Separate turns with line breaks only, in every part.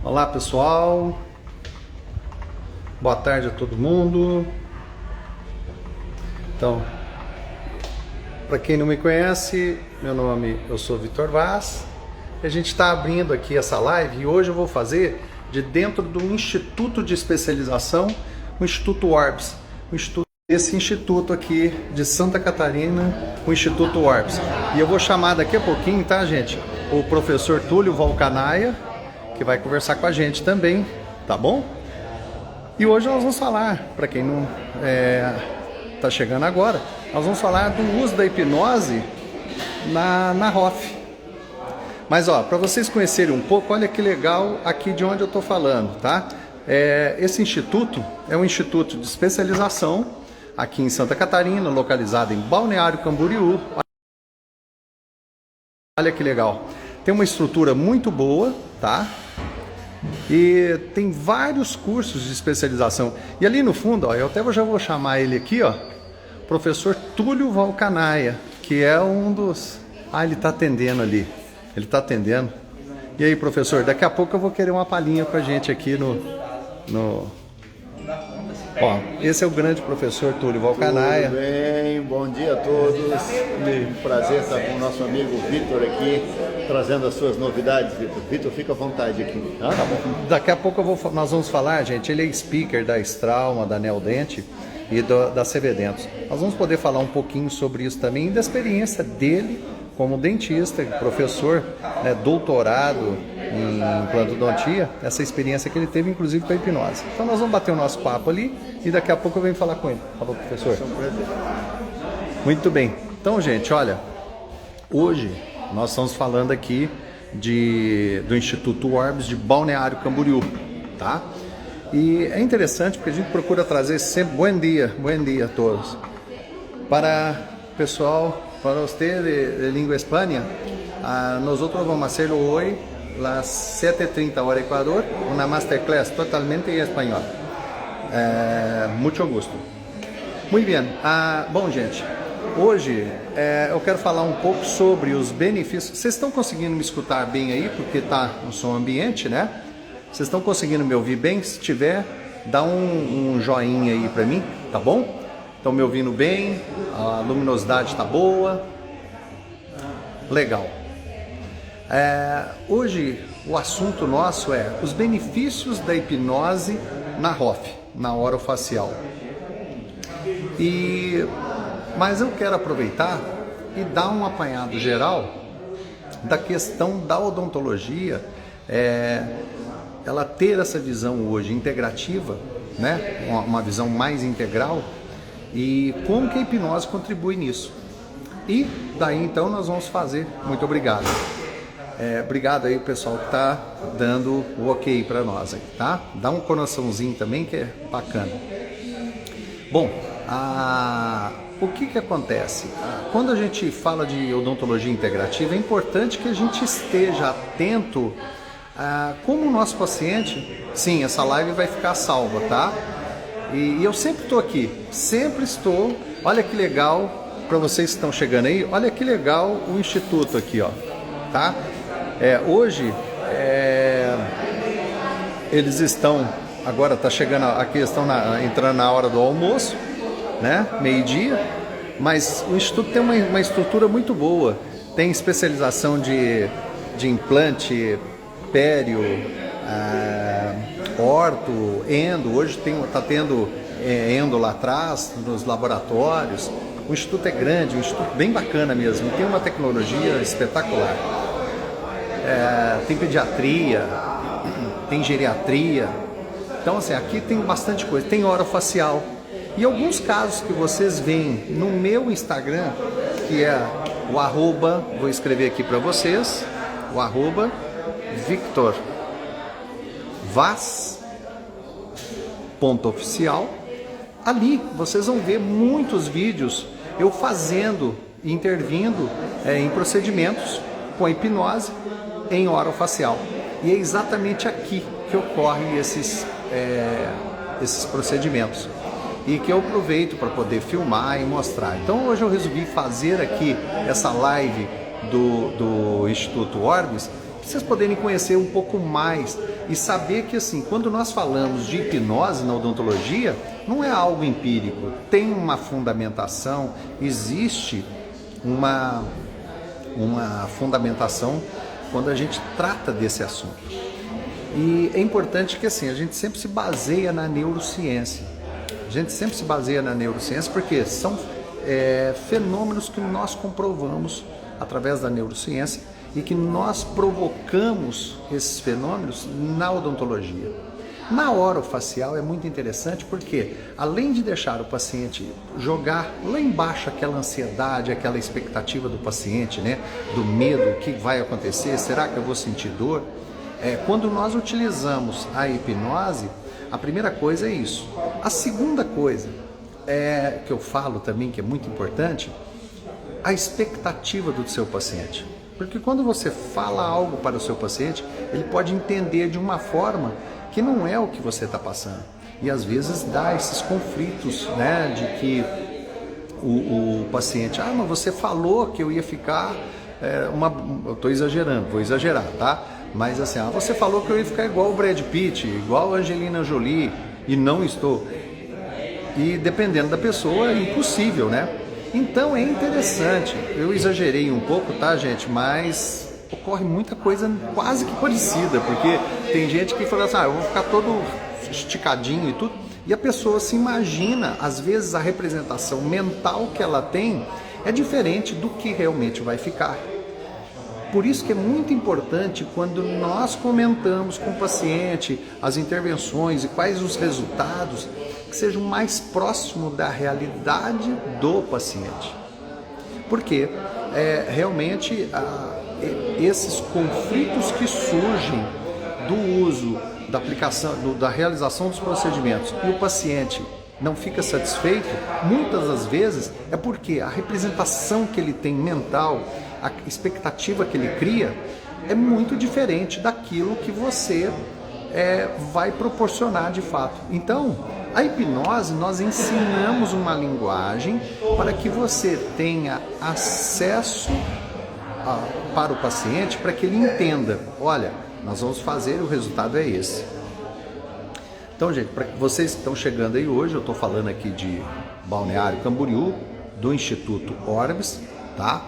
Olá pessoal, boa tarde a todo mundo. Então, para quem não me conhece, eu sou Vitor Vaz. A gente está abrindo aqui essa live e hoje eu vou fazer de dentro do Instituto de Especialização, o Instituto Orbis, esse instituto aqui de Santa Catarina, o Instituto Orbis. E eu vou chamar daqui a pouquinho, tá, gente, o professor Túlio Valcanaia, que vai conversar com a gente também, tá bom? E hoje nós vamos falar, para quem não tá chegando agora, nós vamos falar do uso da hipnose na ROF. Mas ó, para vocês conhecerem um pouco, olha que legal aqui de onde eu tô falando, tá? Esse instituto é um instituto de especialização aqui em Santa Catarina, localizado em Balneário Camboriú. Olha que legal. Tem uma estrutura muito boa, tá? E tem vários cursos de especialização. E ali no fundo, ó, eu até já vou chamar ele aqui, ó, professor Túlio Valcanaia, que é um dos... Ah, ele está atendendo ali. Ele está atendendo. E aí, professor, daqui a pouco eu vou querer uma palhinha com a gente aqui no... Ó, esse é o grande professor Túlio Valcanaia.
Tudo bem, bom dia a todos. Um prazer estar com o nosso amigo Vitor aqui, trazendo as suas novidades, Vitor. Vitor, fica à vontade aqui. Tá?
Tá bom. Daqui a pouco nós vamos falar, gente, ele é speaker da Strauma, da Neodente e da CV-Dentos. Nós vamos poder falar um pouquinho sobre isso também, da experiência dele como dentista, professor, né, doutorado em implantodontia, essa experiência que ele teve, inclusive, com a hipnose. Então nós vamos bater o nosso papo ali e daqui a pouco eu venho falar com ele. Falou, professor?
É um prazer.
Muito bem. Então, gente, olha, hoje nós estamos falando aqui do Instituto Orbis de Balneário Camboriú, tá? E é interessante porque a gente procura trazer sempre bom dia a todos. Para o pessoal, para você de língua espanha, nosotros vamos hacer hoy las 7:30 hora Ecuador, una masterclass totalmente em espanhol. Muito gusto. Muito bem. Bom, gente, hoje eu quero falar um pouco sobre os benefícios. Vocês estão conseguindo me escutar bem aí, porque tá no som ambiente, né? Vocês estão conseguindo me ouvir bem? Se tiver, dá um joinha aí para mim, tá bom? Estão me ouvindo bem? A luminosidade está boa? Legal. Hoje o assunto nosso é os benefícios da hipnose na ROF, na orofacial. Mas eu quero aproveitar e dar um apanhado geral da questão da odontologia, ela ter essa visão hoje integrativa, né? Uma visão mais integral, e como que a hipnose contribui nisso. E daí então nós vamos fazer. Muito obrigado. Obrigado aí o pessoal que está dando o ok para nós aí, tá? Dá um coraçãozinho também que é bacana. Bom, o que acontece? Quando a gente fala de odontologia integrativa, é importante que a gente esteja atento como o nosso paciente. Sim, essa live vai ficar salva, tá? E eu sempre estou aqui, sempre estou. Olha que legal, para vocês que estão chegando aí, olha que legal o instituto aqui, ó, tá? Hoje eles estão, agora está chegando aqui, estão entrando na hora do almoço, né? Meio-dia, mas o instituto tem uma estrutura muito boa, tem especialização de implante, pério, orto, endo. Hoje está tendo endo lá atrás, nos laboratórios. O instituto é grande, um instituto bem bacana mesmo, tem uma tecnologia espetacular. Tem pediatria, tem geriatria. Então, assim, aqui tem bastante coisa. Tem orofacial. E alguns casos que vocês veem no meu Instagram, que é o arroba, vou escrever aqui para vocês, o arroba Victor Vaz.oficial. Ali vocês vão ver muitos vídeos eu fazendo, intervindo em procedimentos com a hipnose em orofacial. E é exatamente aqui que ocorrem esses procedimentos. E que eu aproveito para poder filmar e mostrar. Então hoje eu resolvi fazer aqui essa live do Instituto Orbis, para vocês poderem conhecer um pouco mais E saber que assim, quando nós falamos de hipnose na odontologia, não é algo empírico, tem uma fundamentação, existe uma fundamentação quando a gente trata desse assunto. E é importante que assim, a gente sempre se baseia na neurociência. A gente sempre se baseia na neurociência porque são fenômenos que nós comprovamos através da neurociência e que nós provocamos esses fenômenos na odontologia. Na orofacial é muito interessante porque, além de deixar o paciente jogar lá embaixo aquela ansiedade, aquela expectativa do paciente, né, do medo, o que vai acontecer, será que eu vou sentir dor? Quando nós utilizamos a hipnose, a primeira coisa é isso. A segunda coisa, que eu falo também que é muito importante, a expectativa do seu paciente. Porque quando você fala algo para o seu paciente, ele pode entender de uma forma que não é o que você está passando. E às vezes dá esses conflitos, né, de que o paciente, mas você falou que eu ia ficar, eu estou exagerando, vou exagerar, tá? Mas assim, você falou que eu ia ficar igual o Brad Pitt, igual a Angelina Jolie, e não estou. E dependendo da pessoa, é impossível, né? Então é interessante, eu exagerei um pouco, tá, gente? Mas ocorre muita coisa quase que parecida, porque tem gente que fala assim, eu vou ficar todo esticadinho e tudo, e a pessoa se imagina, às vezes a representação mental que ela tem é diferente do que realmente vai ficar. Por isso que é muito importante quando nós comentamos com o paciente as intervenções e quais os resultados, que sejam mais próximos da realidade do paciente. Porque realmente esses conflitos que surgem do uso, da aplicação, da realização dos procedimentos e o paciente não fica satisfeito, muitas das vezes é porque a representação que ele tem mental, a expectativa que ele cria é muito diferente daquilo que você vai proporcionar de fato. Então, a hipnose, nós ensinamos uma linguagem para que você tenha acesso para o paciente, para que ele entenda, olha, nós vamos fazer, o resultado é esse. Então, gente, para vocês que estão chegando aí hoje, eu estou falando aqui de Balneário Camboriú, do Instituto Orbis, tá?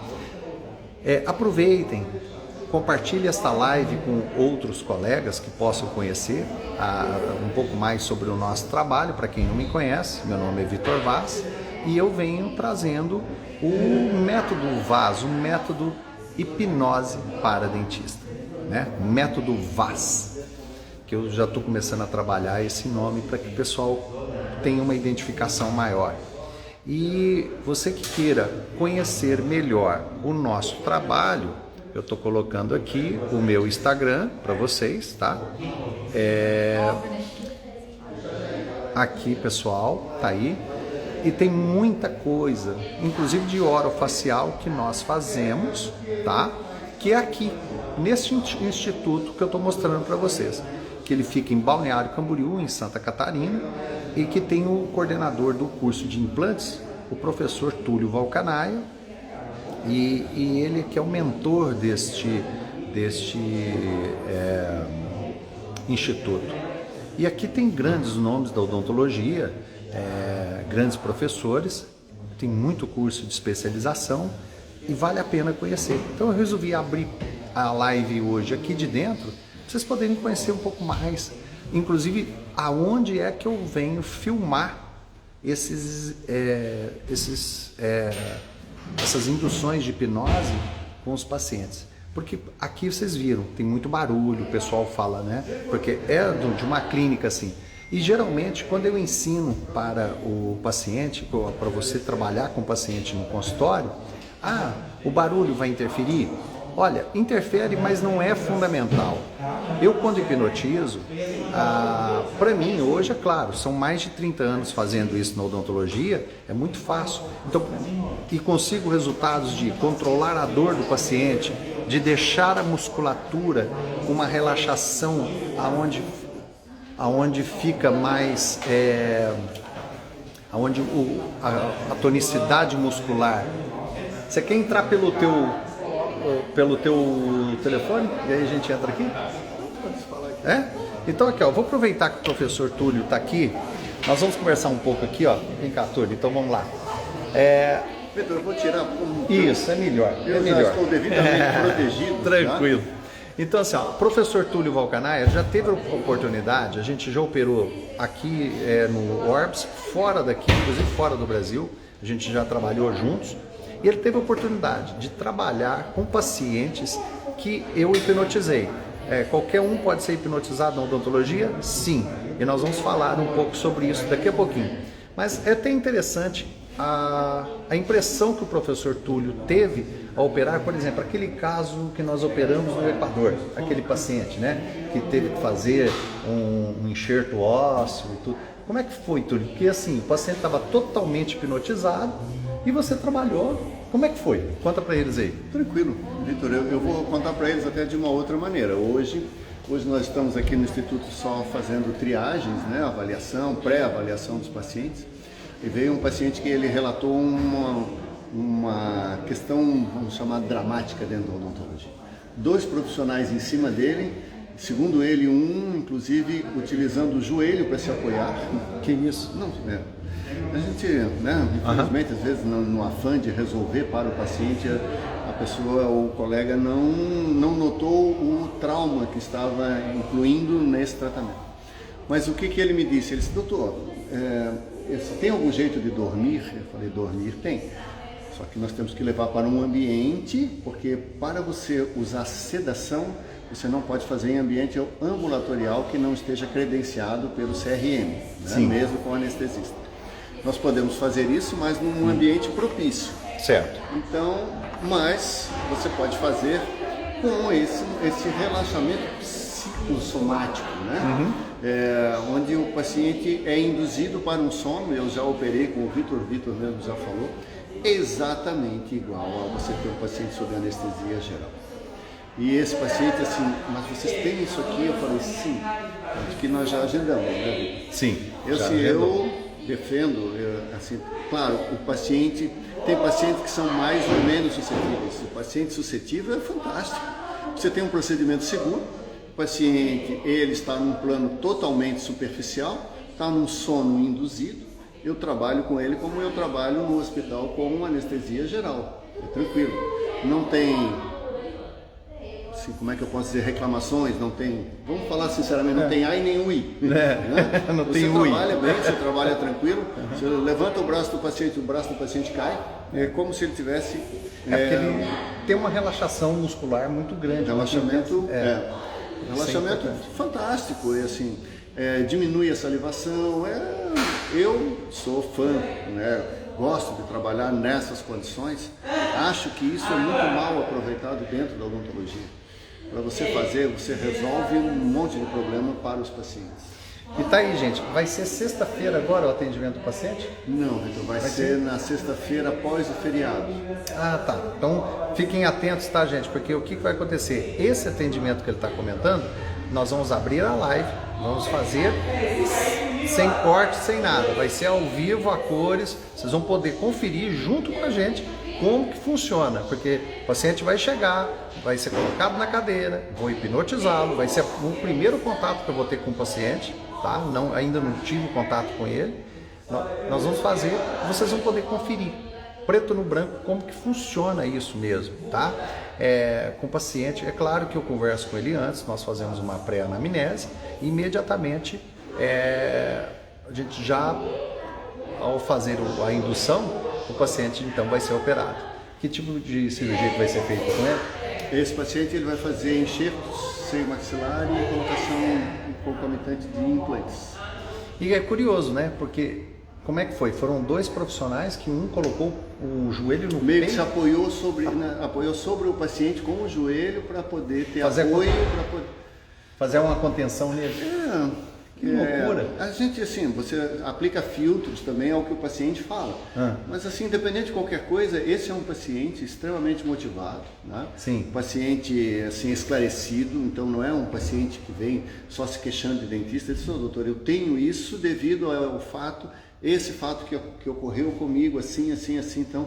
Aproveitem, compartilhe esta live com outros colegas que possam conhecer um pouco mais sobre o nosso trabalho. Para quem não me conhece, meu nome é Vitor Vaz e eu venho trazendo o método Vaz, o método hipnose para dentista, né? Método Vaz, que eu já estou começando a trabalhar esse nome para que o pessoal tenha uma identificação maior. E você que queira conhecer melhor o nosso trabalho, eu estou colocando aqui o meu Instagram para vocês, tá? Aqui, pessoal, tá aí. E tem muita coisa, inclusive de orofacial, que nós fazemos, tá? Que é aqui, nesse instituto que eu estou mostrando para vocês. Que ele fica em Balneário Camboriú, em Santa Catarina, e que tem o coordenador do curso de implantes, o professor Túlio Valcanaio, e ele que é o mentor deste instituto. E aqui tem grandes nomes da odontologia, grandes professores, tem muito curso de especialização e vale a pena conhecer. Então eu resolvi abrir a live hoje aqui de dentro, pra vocês poderem conhecer um pouco mais, inclusive aonde é que eu venho filmar essas induções de hipnose com os pacientes. Porque aqui vocês viram, tem muito barulho, o pessoal fala, né? Porque é de uma clínica assim. E geralmente quando eu ensino para o paciente, para você trabalhar com o paciente no consultório, o barulho vai interferir? Olha, interfere, mas não é fundamental. Eu quando hipnotizo, para mim hoje, é claro, são mais de 30 anos fazendo isso na odontologia, é muito fácil. Então, e consigo resultados de controlar a dor do paciente, de deixar a musculatura com uma relaxação aonde fica mais, aonde a tonicidade muscular. Você quer entrar pelo teu telefone? E aí a gente entra aqui? Então aqui, ó, vou aproveitar que o professor Túlio está aqui. Nós vamos conversar um pouco aqui, ó. Vem cá, Túlio, então vamos lá.
Vitor, eu vou tirar
Isso, é melhor.
Eu já estou devidamente protegido.
Tranquilo. Então, assim, ó, o professor Túlio Valcanaia já teve a oportunidade, a gente já operou aqui no Orbs, fora daqui, inclusive fora do Brasil, a gente já trabalhou juntos, e ele teve a oportunidade de trabalhar com pacientes que eu hipnotizei. Qualquer um pode ser hipnotizado na odontologia? Sim, e nós vamos falar um pouco sobre isso daqui a pouquinho. Mas é até interessante a impressão que o professor Túlio teve ao operar, por exemplo, aquele caso que nós operamos no Equador, aquele paciente, né, que teve que fazer um enxerto ósseo e tudo. Como é que foi, Túlio? Porque assim, o paciente estava totalmente hipnotizado e você trabalhou. Como é que foi? Conta para eles aí.
Tranquilo, Vitor, eu vou contar para eles até de uma outra maneira. Hoje nós estamos aqui no Instituto só fazendo triagens, né, avaliação, pré-avaliação dos pacientes. E veio um paciente que ele relatou uma questão, vamos chamar, dramática dentro da odontologia. 2 profissionais em cima dele, segundo ele, inclusive, utilizando o joelho para se apoiar.
Que isso?
Não, a gente, né, infelizmente, às vezes, no afã de resolver para o paciente, a pessoa, o colega, não notou o trauma que estava incluindo nesse tratamento. Mas o que ele me disse? Ele disse, doutor, tem algum jeito de dormir? Eu falei, dormir tem. Só que nós temos que levar para um ambiente, porque para você usar sedação, você não pode fazer em ambiente ambulatorial que não esteja credenciado pelo CRM, né? Mesmo com anestesista. Nós podemos fazer isso, mas num ambiente propício.
Certo.
Então, mas você pode fazer com esse relaxamento psicossomático, né? Onde o paciente é induzido para um sono. Eu já operei com o Vitor mesmo já falou, exatamente igual a você ter um paciente sob anestesia geral. E esse paciente assim, mas vocês têm isso aqui? Eu falei, sim, acho que nós já agendamos, né, Vitor?
Sim.
Eu defendo, assim, claro, o paciente, tem pacientes que são mais ou menos suscetíveis. O paciente suscetível é fantástico. Você tem um procedimento seguro, o paciente, ele está num plano totalmente superficial, está num sono induzido, eu trabalho com ele como eu trabalho no hospital com anestesia geral, é tranquilo. Não tem, assim, como é que eu posso dizer, reclamações, não tem, vamos falar sinceramente, não tem ai nem ui. Né?
Não
você
tem ui.
trabalha bem, você trabalha tranquilo, você levanta o braço do paciente cai, é como se ele tivesse...
porque ele tem uma relaxação muscular muito grande.
Relaxamento fantástico, e assim, diminui a salivação. Eu sou fã, né? Gosto de trabalhar nessas condições. Acho que isso é muito mal aproveitado dentro da odontologia. Para você fazer, você resolve um monte de problema para os pacientes.
E tá aí, gente, vai ser sexta-feira agora o atendimento do paciente?
Não, Vitor, vai ser na sexta-feira após o feriado.
Ah, tá. Então fiquem atentos, tá, gente? Porque o que vai acontecer? Esse atendimento que ele está comentando, nós vamos abrir a live, vamos fazer sem corte, sem nada. Vai ser ao vivo, a cores, vocês vão poder conferir junto com a gente como que funciona, porque o paciente vai chegar, vai ser colocado na cadeira, vou hipnotizá-lo, vai ser o primeiro contato que eu vou ter com o paciente, tá? Ainda não tive contato com ele. Nós vamos fazer, vocês vão poder conferir, preto no branco, como que funciona isso mesmo, tá? Com o paciente, é claro que eu converso com ele antes, nós fazemos uma pré-anamnese e imediatamente a gente já, ao fazer a indução, o paciente então vai ser operado. Que tipo de cirurgia que vai ser feita com ele?
Esse paciente ele vai fazer enxertos seio maxilar e colocação concomitante de implantes.
E é curioso, né? Porque como é que foi? Foram 2 profissionais que um colocou o joelho no
meio
peito?
Que se apoiou sobre o paciente com o joelho para poder ter apoio, para poder
fazer uma contenção nele. Que loucura.
A gente, assim, você aplica filtros também ao que o paciente fala. Mas, assim, independente de qualquer coisa, esse é um paciente extremamente motivado, né?
Sim.
Um paciente, assim, esclarecido. Então, não é um paciente que vem só se queixando de dentista. Ele diz, doutor, eu tenho isso devido ao fato, esse fato que ocorreu comigo, assim. Então,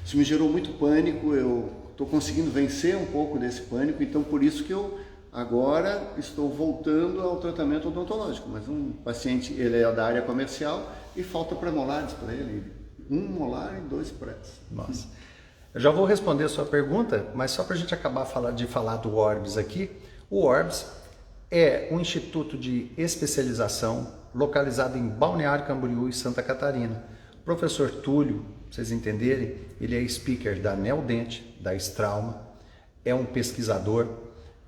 isso me gerou muito pânico. Eu estou conseguindo vencer um pouco desse pânico. Então, por isso que eu agora estou voltando ao tratamento odontológico, mas um paciente, ele é da área comercial e falta premolares para ele, 1 molar e 2 prés.
Nossa. Eu já vou responder a sua pergunta, mas só para a gente acabar de falar do Orbis aqui, o Orbis é um instituto de especialização localizado em Balneário Camboriú e Santa Catarina. O professor Túlio, para vocês entenderem, ele é speaker da Neodente, da Strauma, é um pesquisador,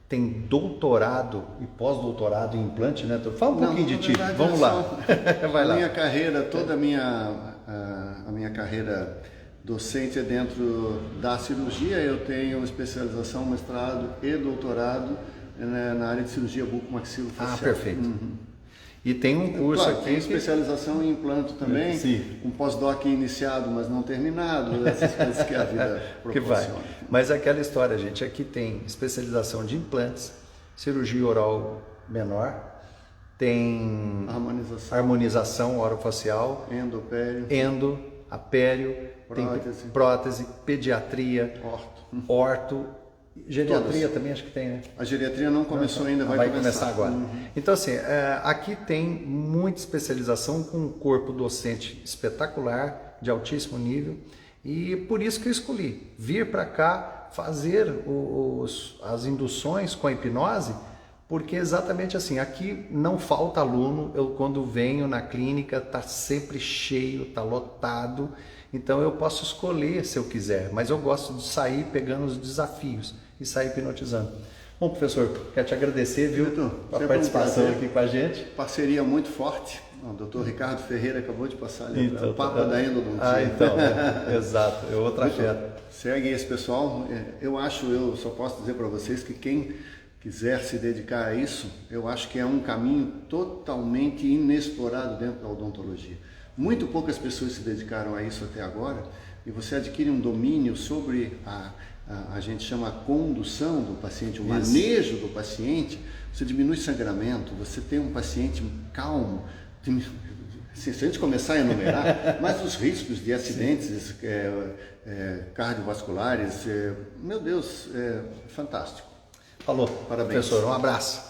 tem doutorado e pós-doutorado em implante, né? Fala um pouquinho de ti, vamos lá.
Vai lá. Minha carreira, toda a minha carreira docente é dentro da cirurgia. Eu tenho especialização, mestrado e doutorado na área de cirurgia bucomaxilofacial.
Ah, perfeito. E tem um curso aqui.
Tem especialização em implanto também, um pós-doc iniciado, mas não terminado, essas coisas que a vida proporciona.
Mas aquela história, gente, aqui tem especialização de implantes, cirurgia oral menor, tem harmonização orofacial,
endo,
apério, tem prótese, pediatria, orto. Geriatria também acho que tem, né?
A geriatria não começou ainda,
vai começar agora. Então assim, aqui tem muita especialização com um corpo docente espetacular, de altíssimo nível, e por isso que eu escolhi vir para cá fazer as induções com a hipnose, porque exatamente assim, aqui não falta aluno, eu quando venho na clínica está sempre cheio, está lotado, então eu posso escolher se eu quiser, mas eu gosto de sair pegando os desafios e sair hipnotizando. Bom, professor, quero te agradecer, viu, a participação aqui com a gente.
Parceria muito forte. O doutor Ricardo Ferreira acabou de passar ali, então, o Papa da Endodontia.
Ah, então, exato, é outra fera.
Segue esse pessoal. Eu só posso dizer para vocês que quem quiser se dedicar a isso, eu acho que é um caminho totalmente inexplorado dentro da odontologia. Muito poucas pessoas se dedicaram a isso até agora, e você adquire um domínio sobre a gente chama a condução do paciente, o manejo do paciente, você diminui sangramento, você tem um paciente calmo. Se a gente começar a enumerar, mas os riscos de acidentes cardiovasculares, meu Deus, é fantástico.
Falou,
parabéns.
Professor, um abraço.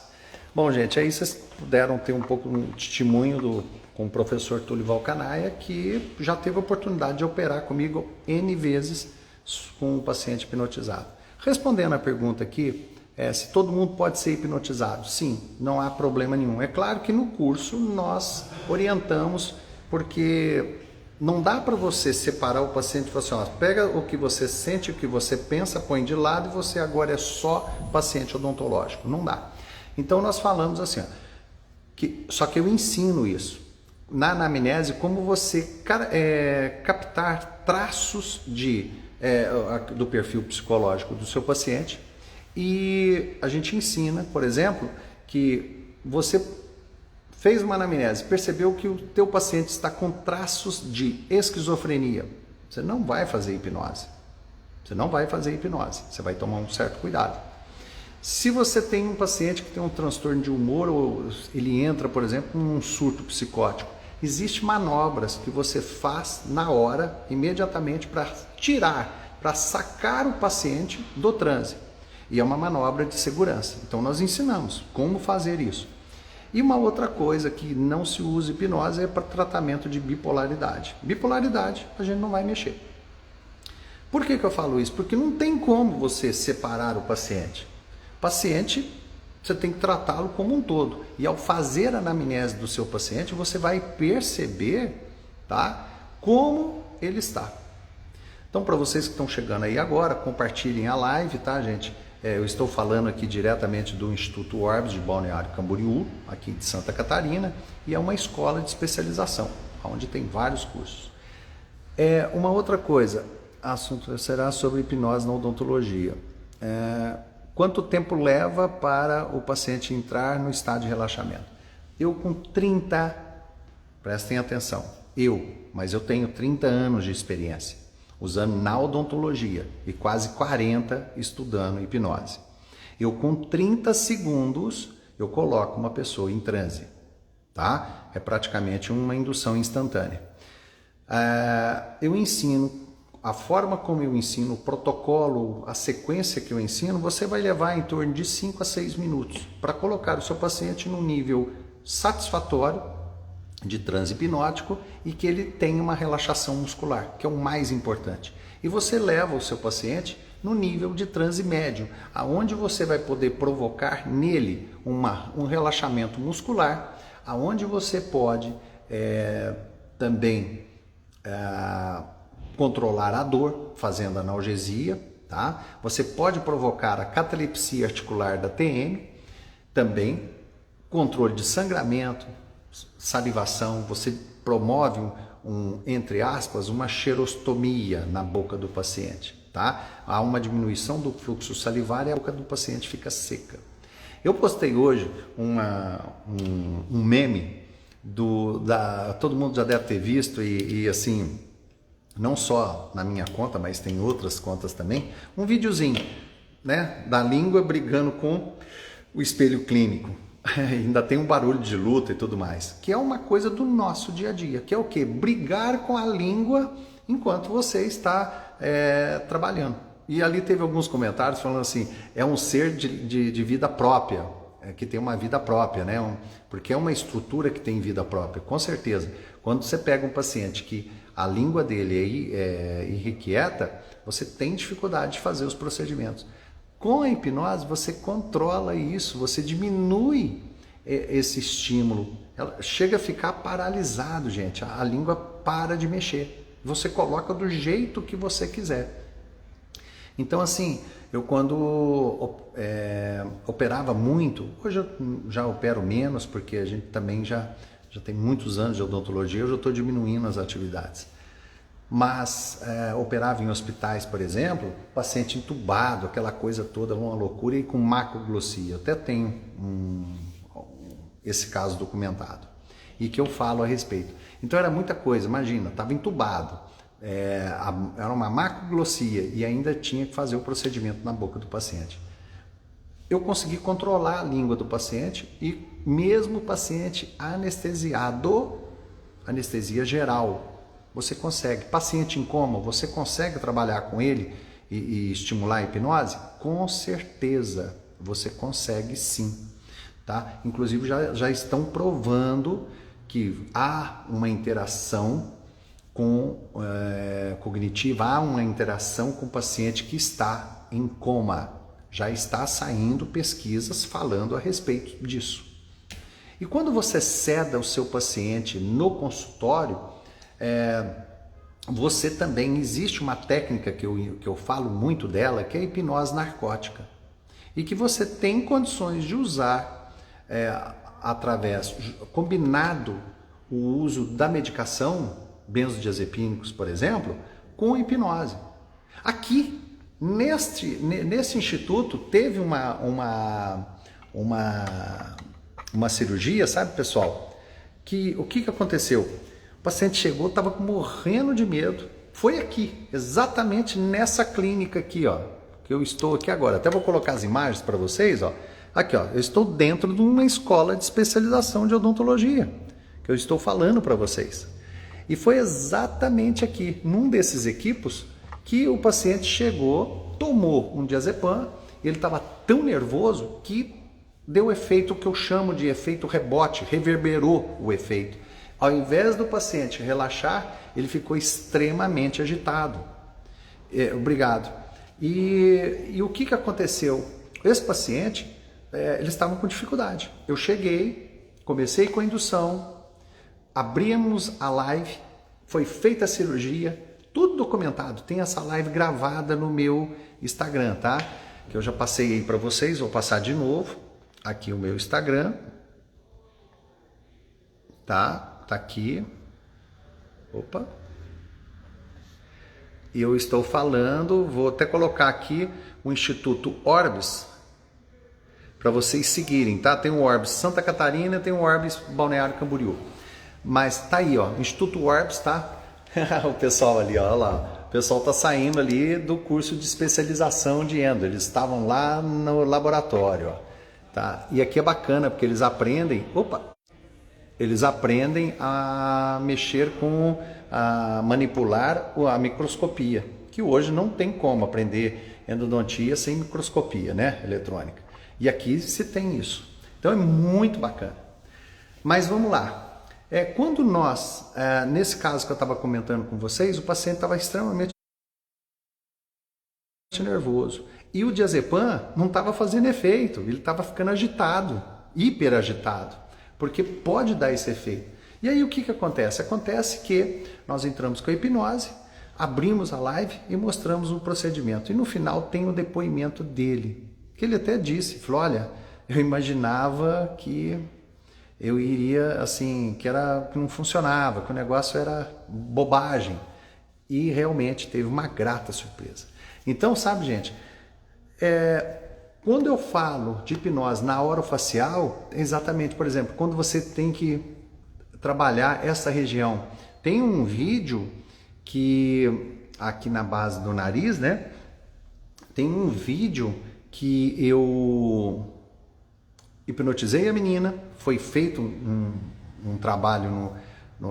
Bom, gente, aí vocês puderam ter um pouco de testemunho com o professor Túlio Valcanaia, que já teve a oportunidade de operar comigo N vezes com um paciente hipnotizado. Respondendo a pergunta aqui, se todo mundo pode ser hipnotizado? Sim, não há problema nenhum. É claro que no curso nós orientamos, porque não dá para você separar o paciente e falar assim, ó, pega o que você sente, o que você pensa, põe de lado e você agora é só paciente odontológico. Não dá. Então nós falamos assim, ó, só que eu ensino isso. Na anamnese, como você captar traços do perfil psicológico do seu paciente, e a gente ensina, por exemplo, que você fez uma anamnese, percebeu que o teu paciente está com traços de esquizofrenia, você não vai fazer hipnose. Você vai tomar um certo cuidado. Se você tem um paciente que tem um transtorno de humor, ou ele entra, por exemplo, num surto psicótico, existem manobras que você faz na hora, imediatamente, para sacar o paciente do transe. E é uma manobra de segurança. Então nós ensinamos como fazer isso. E uma outra coisa que não se usa hipnose é para tratamento de bipolaridade. Bipolaridade a gente não vai mexer. Por que eu falo isso? Porque não tem como você separar o paciente. O paciente, você tem que tratá-lo como um todo. E ao fazer a anamnese do seu paciente, você vai perceber, tá, como ele está. Então, para vocês que estão chegando aí agora, compartilhem a live, tá, gente? Eu estou falando aqui diretamente do Instituto Orbis de Balneário Camboriú, aqui de Santa Catarina, e é uma escola de especialização, onde tem vários cursos. Uma outra coisa, assunto será sobre hipnose na odontologia. Quanto tempo leva para o paciente entrar no estado de relaxamento? Eu com 30, prestem atenção, mas eu tenho 30 anos de experiência, usando na odontologia e quase 40 estudando hipnose. Eu com 30 segundos, eu coloco uma pessoa em transe, tá? É praticamente uma indução instantânea. Eu ensino a forma como eu ensino, o protocolo, a sequência que eu ensino, você vai levar em torno de 5 a 6 minutos para colocar o seu paciente num nível satisfatório de transe hipnótico e que ele tenha uma relaxação muscular, que é o mais importante. E você leva o seu paciente no nível de transe médio, aonde você vai poder provocar nele um relaxamento muscular, aonde você pode também controlar a dor, fazendo analgesia, tá? Você pode provocar a catalepsia articular da TM, também controle de sangramento, salivação, você promove entre aspas, uma xerostomia na boca do paciente, tá? Há uma diminuição do fluxo salivar e a boca do paciente fica seca. Eu postei hoje um meme todo mundo já deve ter visto e assim, não só na minha conta, mas tem outras contas também, um videozinho, né, da língua brigando com o espelho clínico. Ainda tem um barulho de luta e tudo mais, que é uma coisa do nosso dia a dia, que é o quê? Brigar com a língua enquanto você está trabalhando. E ali teve alguns comentários falando assim, é um ser de vida própria, que tem uma vida própria, né? Porque é uma estrutura que tem vida própria, com certeza. Quando você pega um paciente que a língua dele é irrequieta, você tem dificuldade de fazer os procedimentos. Com a hipnose, você controla isso, você diminui esse estímulo. Ela chega a ficar paralisado, gente. A língua para de mexer. Você coloca do jeito que você quiser. Então, assim, eu quando operava muito, hoje eu já opero menos, porque a gente também já tem muitos anos de odontologia, eu já estou diminuindo as atividades. Mas operava em hospitais, por exemplo, paciente entubado, aquela coisa toda, uma loucura, e com macroglossia. Eu até tenho esse caso documentado e que eu falo a respeito. Então era muita coisa, imagina, estava entubado, era uma macroglossia e ainda tinha que fazer o procedimento na boca do paciente. Eu consegui controlar a língua do paciente e mesmo o paciente anestesiado, anestesia geral, você consegue. Paciente em coma, você consegue trabalhar com ele e estimular a hipnose? Com certeza, você consegue sim. Tá? Inclusive já estão provando que há uma interação cognitiva, há uma interação com o paciente que está em coma. Já está saindo pesquisas falando a respeito disso. E quando você seda o seu paciente no consultório, você também, existe uma técnica que eu falo muito dela, que é a hipnose narcótica. E que você tem condições de usar combinado o uso da medicação, benzodiazepínicos, por exemplo, com hipnose. Aqui, nesse instituto, teve uma cirurgia, sabe, pessoal? O que aconteceu? O paciente chegou, estava morrendo de medo. Foi aqui, exatamente nessa clínica aqui, ó, que eu estou aqui agora. Até vou colocar as imagens para vocês, ó. Aqui, ó, eu estou dentro de uma escola de especialização de odontologia, que eu estou falando para vocês. E foi exatamente aqui, num desses equipos, que o paciente chegou, tomou um diazepam, ele estava tão nervoso que deu efeito que eu chamo de efeito rebote, reverberou o efeito. Ao invés do paciente relaxar, ele ficou extremamente agitado. Obrigado. E o que aconteceu? Esse paciente, eles estavam com dificuldade. Eu cheguei, comecei com a indução, abrimos a live, foi feita a cirurgia, tudo documentado. Tem essa live gravada no meu Instagram, tá? Que eu já passei aí para vocês, vou passar de novo. Aqui o meu Instagram. Tá aqui. Opa. E eu estou falando, vou até colocar aqui o Instituto Orbis para vocês seguirem, tá? Tem o Orbis Santa Catarina, tem o Orbis Balneário Camboriú. Mas tá aí, ó, Instituto Orbis, tá? O pessoal ali, ó, lá. O pessoal tá saindo ali do curso de especialização de endo. Eles estavam lá no laboratório, ó. Tá? E aqui é bacana porque eles aprendem. Opa! eles aprendem a mexer a manipular a microscopia, que hoje não tem como aprender endodontia sem microscopia, né, eletrônica. E aqui se tem isso. Então é muito bacana. Mas vamos lá. Quando nós, nesse caso que eu estava comentando com vocês, o paciente estava extremamente nervoso. E o diazepam não estava fazendo efeito, ele estava ficando agitado, hiperagitado, porque pode dar esse efeito. E aí o que acontece? Acontece que nós entramos com a hipnose, abrimos a live e mostramos o procedimento. E no final tem o depoimento dele, que ele até disse, falou, olha, eu imaginava que eu iria, assim, que não funcionava, que o negócio era bobagem. E realmente teve uma grata surpresa. Então, sabe, gente, quando eu falo de hipnose na orofacial, exatamente, por exemplo, quando você tem que trabalhar essa região. Tem um vídeo que, aqui na base do nariz, né, tem um vídeo que eu hipnotizei a menina, foi feito um trabalho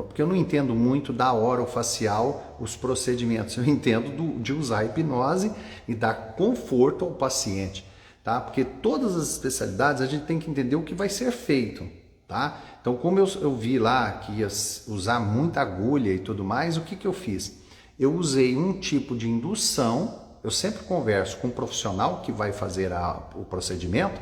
porque eu não entendo muito da orofacial, os procedimentos, eu entendo de usar a hipnose e dar conforto ao paciente, tá? Porque todas as especialidades a gente tem que entender o que vai ser feito, tá? Então, como eu vi lá que ia usar muita agulha e tudo mais, o que eu fiz? Eu usei um tipo de indução, eu sempre converso com um profissional que vai fazer o procedimento,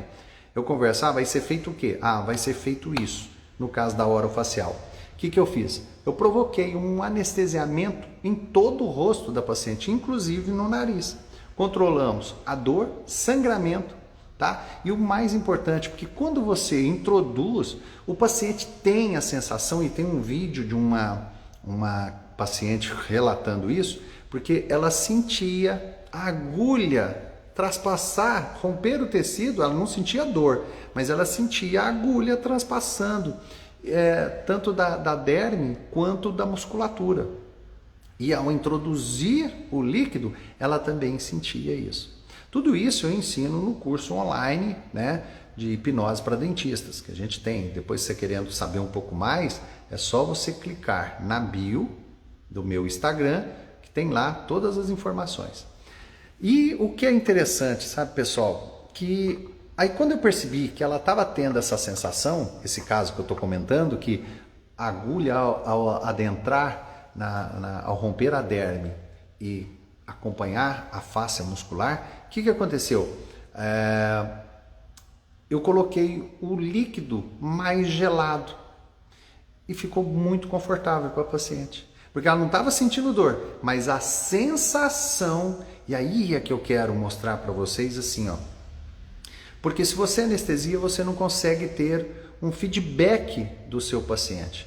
eu converso, vai ser feito o quê? Vai ser feito isso, no caso da orofacial. O que eu fiz? Eu provoquei um anestesiamento em todo o rosto da paciente, inclusive no nariz. Controlamos a dor, sangramento, tá? E o mais importante, porque quando você introduz, o paciente tem a sensação, e tem um vídeo de uma paciente relatando isso, porque ela sentia a agulha traspassar, romper o tecido, ela não sentia dor, mas ela sentia a agulha traspassando, tanto da derme quanto da musculatura. E ao introduzir o líquido, ela também sentia isso. Tudo isso eu ensino no curso online, né, de hipnose para dentistas, que a gente tem. Depois, você querendo saber um pouco mais, é só você clicar na bio do meu Instagram, que tem lá todas as informações. E o que é interessante, sabe, pessoal, que aí quando eu percebi que ela estava tendo essa sensação, esse caso que eu estou comentando, que a agulha ao adentrar, ao romper a derme e acompanhar a fáscia muscular, o que aconteceu? Eu coloquei o líquido mais gelado e ficou muito confortável para a paciente. Porque ela não estava sentindo dor, mas a sensação, e aí é que eu quero mostrar para vocês assim, ó. Porque se você anestesia, você não consegue ter um feedback do seu paciente.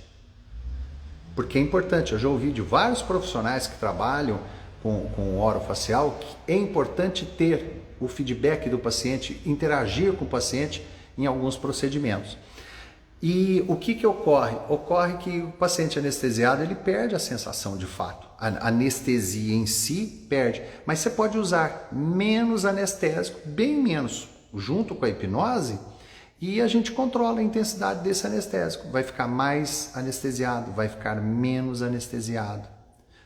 Porque é importante, eu já ouvi de vários profissionais que trabalham com orofacial, que é importante ter o feedback do paciente, interagir com o paciente em alguns procedimentos. E o que ocorre? Ocorre que o paciente anestesiado, ele perde a sensação de fato. A anestesia em si perde, mas você pode usar menos anestésico, bem menos, junto com a hipnose, e a gente controla a intensidade desse anestésico. Vai ficar mais anestesiado, vai ficar menos anestesiado,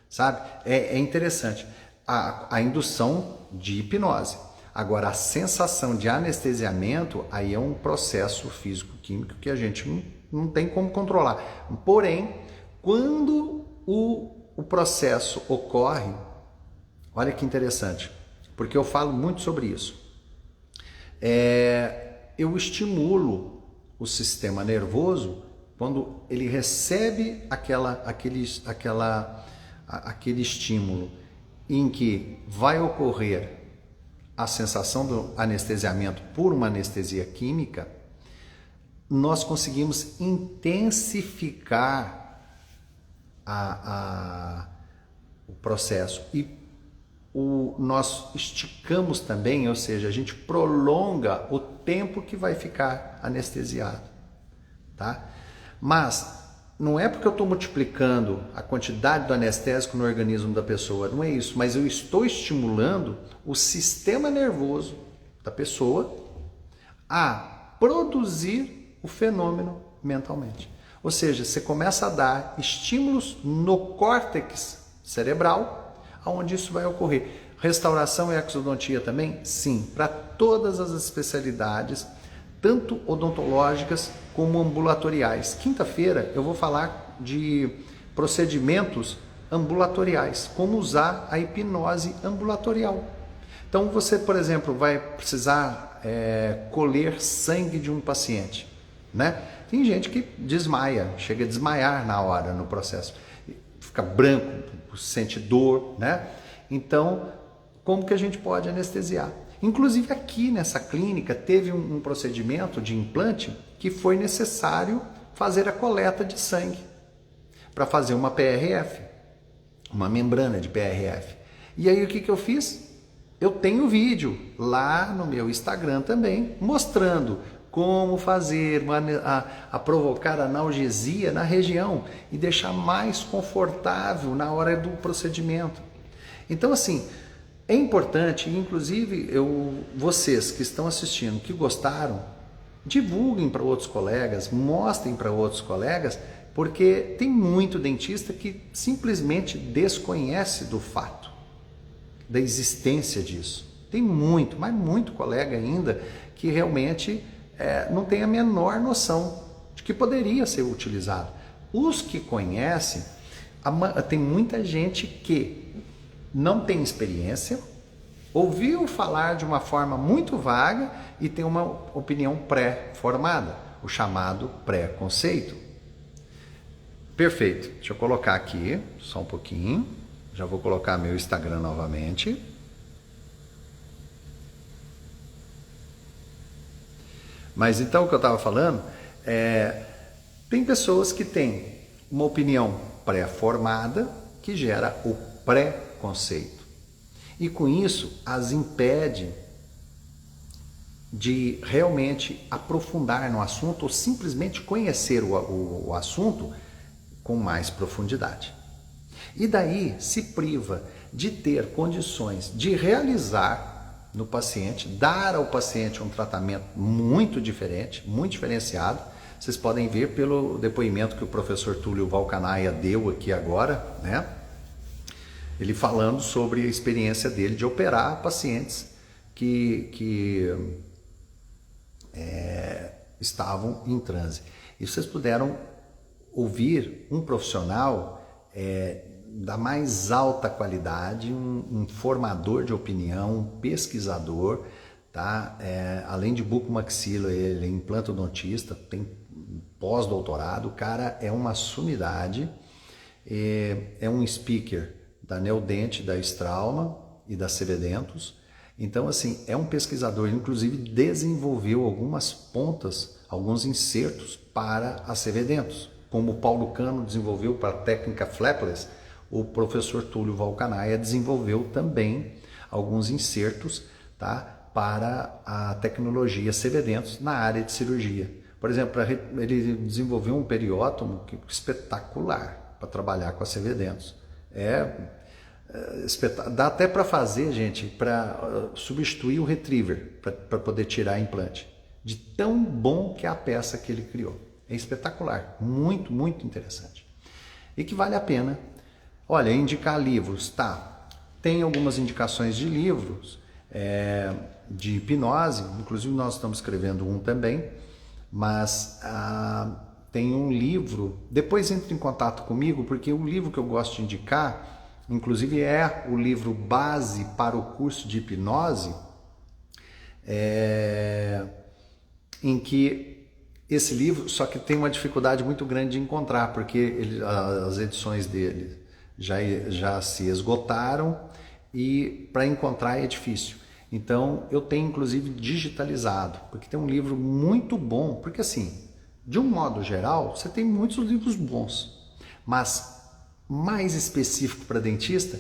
sabe? É interessante a indução de hipnose. Agora, a sensação de anestesiamento, aí é um processo físico-químico que a gente não tem como controlar. Porém, quando o processo ocorre, olha que interessante, porque eu falo muito sobre isso. Eu estimulo o sistema nervoso quando ele recebe aquele estímulo em que vai ocorrer a sensação do anestesiamento por uma anestesia química, nós conseguimos intensificar o processo e nós esticamos também, ou seja, a gente prolonga o tempo que vai ficar anestesiado, tá? Mas não é porque eu estou multiplicando a quantidade do anestésico no organismo da pessoa, não é isso, mas eu estou estimulando o sistema nervoso da pessoa a produzir o fenômeno mentalmente. Ou seja, você começa a dar estímulos no córtex cerebral, onde isso vai ocorrer. Restauração e exodontia também? Sim, para todas as especialidades, tanto odontológicas como ambulatoriais. Quinta-feira eu vou falar de procedimentos ambulatoriais, como usar a hipnose ambulatorial. Então você, por exemplo, vai precisar colher sangue de um paciente, né? Tem gente que desmaia, chega a desmaiar na hora, no processo. Fica branco, sente dor, né? Então, como que a gente pode anestesiar? Inclusive aqui nessa clínica teve um procedimento de implante que foi necessário fazer a coleta de sangue para fazer uma PRF, uma membrana de PRF. E aí o que eu fiz? Eu tenho vídeo lá no meu Instagram também, mostrando como fazer, a provocar analgesia na região e deixar mais confortável na hora do procedimento. Então assim, é importante, inclusive vocês que estão assistindo, que gostaram, divulguem para outros colegas, mostrem para outros colegas, porque tem muito dentista que simplesmente desconhece do fato, da existência disso. Tem muito, mas muito colega ainda que realmente não tem a menor noção de que poderia ser utilizado. Os que conhecem, tem muita gente que não tem experiência, ouviu falar de uma forma muito vaga e tem uma opinião pré-formada, o chamado pré-conceito. Perfeito, deixa eu colocar aqui, só um pouquinho, já vou colocar meu Instagram novamente. Mas então o que eu estava falando tem pessoas que têm uma opinião pré-formada que gera o pré-conceito. E com isso as impede de realmente aprofundar no assunto ou simplesmente conhecer o assunto com mais profundidade. E daí se priva de ter condições de realizar no paciente, dar ao paciente um tratamento muito diferente, muito diferenciado. Vocês podem ver pelo depoimento que o professor Túlio Valcanaia deu aqui agora, né? Ele falando sobre a experiência dele de operar pacientes que estavam em transe. E vocês puderam ouvir um profissional da mais alta qualidade, um formador de opinião, um pesquisador, tá? Além de bucomaxila, ele é implantodontista, tem pós-doutorado, o cara é uma sumidade, é um speaker da Neodente, da Strauma e da CV-Dentos. Então, assim, é um pesquisador, inclusive desenvolveu algumas pontas, alguns insertos para a CV-Dentos. Como o Paulo Cano desenvolveu para a técnica flapless, o professor Túlio Valcanaia desenvolveu também alguns insertos, tá, para a tecnologia CV-Dentos na área de cirurgia. Por exemplo, ele desenvolveu um periótomo espetacular para trabalhar com a CV-Dentos. Dá até para fazer, gente, para substituir o retriever, para poder tirar implante. De tão bom que é a peça que ele criou. É espetacular, muito, muito interessante. E que vale a pena. Olha, indicar livros, tá? Tem algumas indicações de livros, de hipnose, inclusive nós estamos escrevendo um também, mas tem um livro, depois entre em contato comigo, porque o livro que eu gosto de indicar, inclusive é o livro base para o curso de hipnose, em que esse livro, só que tem uma dificuldade muito grande de encontrar, porque as edições dele já se esgotaram e para encontrar é difícil. Então eu tenho inclusive digitalizado, porque tem um livro muito bom, porque assim, de um modo geral, você tem muitos livros bons, mas mais específico para dentista,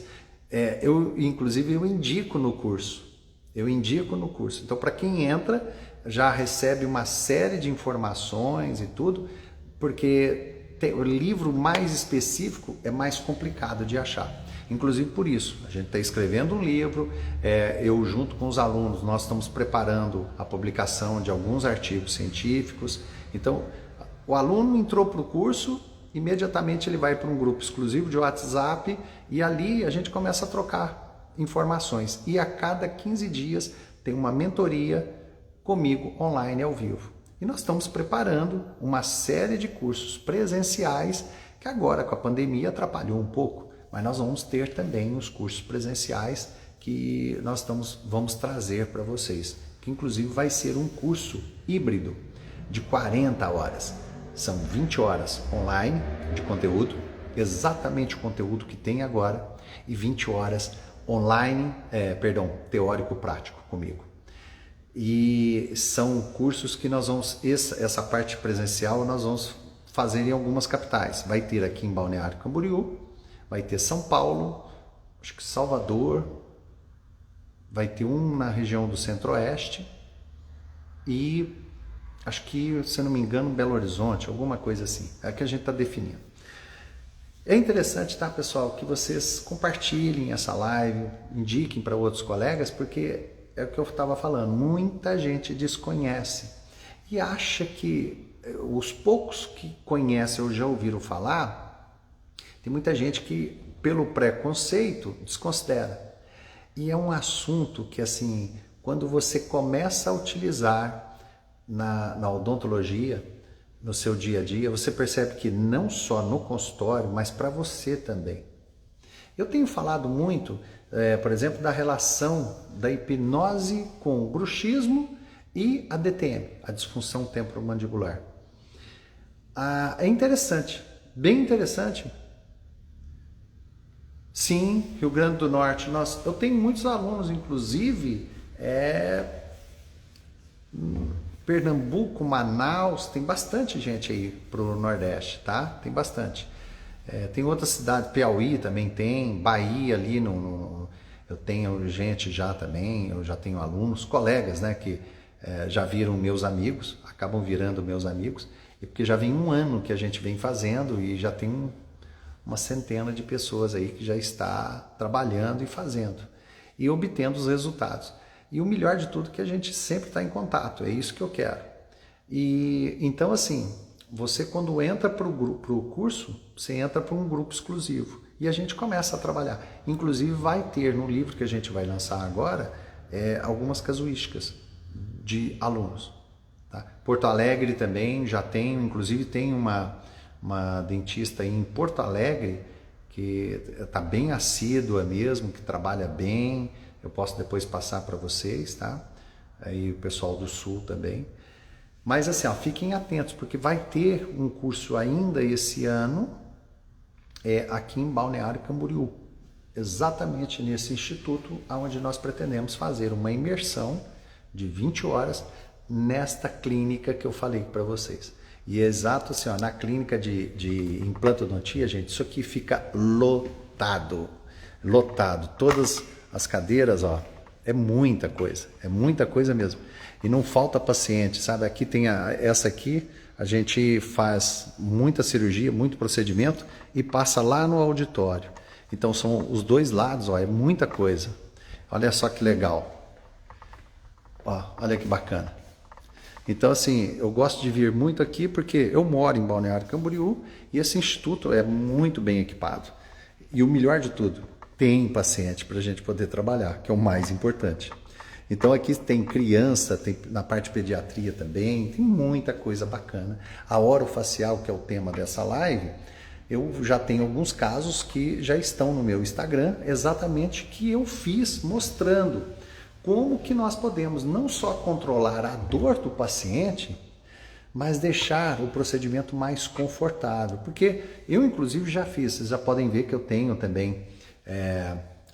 eu indico no curso. Então para quem entra, já recebe uma série de informações e tudo, porque o livro mais específico é mais complicado de achar. Inclusive por isso, a gente está escrevendo um livro, eu junto com os alunos, nós estamos preparando a publicação de alguns artigos científicos. Então, O aluno entrou para o curso, imediatamente ele vai para um grupo exclusivo de WhatsApp e ali a gente começa a trocar informações. E a cada 15 dias tem uma mentoria comigo online ao vivo. E nós estamos preparando uma série de cursos presenciais que agora com a pandemia atrapalhou um pouco, mas nós vamos ter também os cursos presenciais que nós vamos trazer para vocês, que inclusive vai ser um curso híbrido de 40 horas. São 20 horas online de conteúdo, exatamente o conteúdo que tem agora, e 20 horas online, teórico-prático comigo. E são cursos que nós vamos, essa parte presencial nós vamos fazer em algumas capitais. Vai ter aqui em Balneário Camboriú, vai ter São Paulo, acho que Salvador, vai ter um na região do Centro-Oeste e acho que, se não me engano, Belo Horizonte, alguma coisa assim. É que a gente está definindo. É interessante, tá, pessoal, que vocês compartilhem essa live, indiquem para outros colegas, porque é o que eu estava falando, muita gente desconhece e acha que os poucos que conhecem ou já ouviram falar, tem muita gente que, pelo preconceito, desconsidera. E é um assunto que, assim, quando você começa a utilizar na odontologia, no seu dia a dia, você percebe que não só no consultório, mas para você também. Eu tenho falado muito, por exemplo, da relação da hipnose com o bruxismo e a DTM, a disfunção temporomandibular. É interessante, bem interessante. Sim, Rio Grande do Norte, eu tenho muitos alunos, inclusive, Pernambuco, Manaus, tem bastante gente aí pro Nordeste, tá? Tem bastante. Tem outras cidades, Piauí também tem, Bahia ali, eu tenho gente já também, eu já tenho alunos, colegas, né, que já viram meus amigos, acabam virando meus amigos, e porque já vem um ano que a gente vem fazendo e já tem uma centena de pessoas aí que já está trabalhando e fazendo e obtendo os resultados. E o melhor de tudo é que a gente sempre está em contato, é isso que eu quero. E então, assim, você quando entra para o curso, você entra para um grupo exclusivo e a gente começa a trabalhar. Inclusive vai ter no livro que a gente vai lançar agora algumas casuísticas de alunos. Tá? Porto Alegre também já tem, inclusive tem uma dentista aí em Porto Alegre que está bem assídua mesmo, que trabalha bem. Eu posso depois passar para vocês, tá? Aí o pessoal do Sul também. Mas assim, fiquem atentos, porque vai ter um curso ainda esse ano aqui em Balneário Camboriú. Exatamente nesse instituto onde nós pretendemos fazer uma imersão de 20 horas nesta clínica que eu falei para vocês. E é exato assim, na clínica de implantodontia, gente, isso aqui fica lotado. Todas as cadeiras, é muita coisa mesmo. E não falta paciente, sabe? Aqui tem essa aqui, a gente faz muita cirurgia, muito procedimento e passa lá no auditório. Então são os dois lados, é muita coisa. Olha só que legal. Olha que bacana. Então, assim, eu gosto de vir muito aqui porque eu moro em Balneário Camboriú e esse instituto é muito bem equipado. E o melhor de tudo, tem paciente para a gente poder trabalhar, que é o mais importante. Então aqui tem criança, tem na parte de pediatria também, tem muita coisa bacana. A orofacial, que é o tema dessa live, eu já tenho alguns casos que já estão no meu Instagram, exatamente que eu fiz mostrando como que nós podemos não só controlar a dor do paciente, mas deixar o procedimento mais confortável. Porque eu, inclusive, já fiz, vocês já podem ver que eu tenho também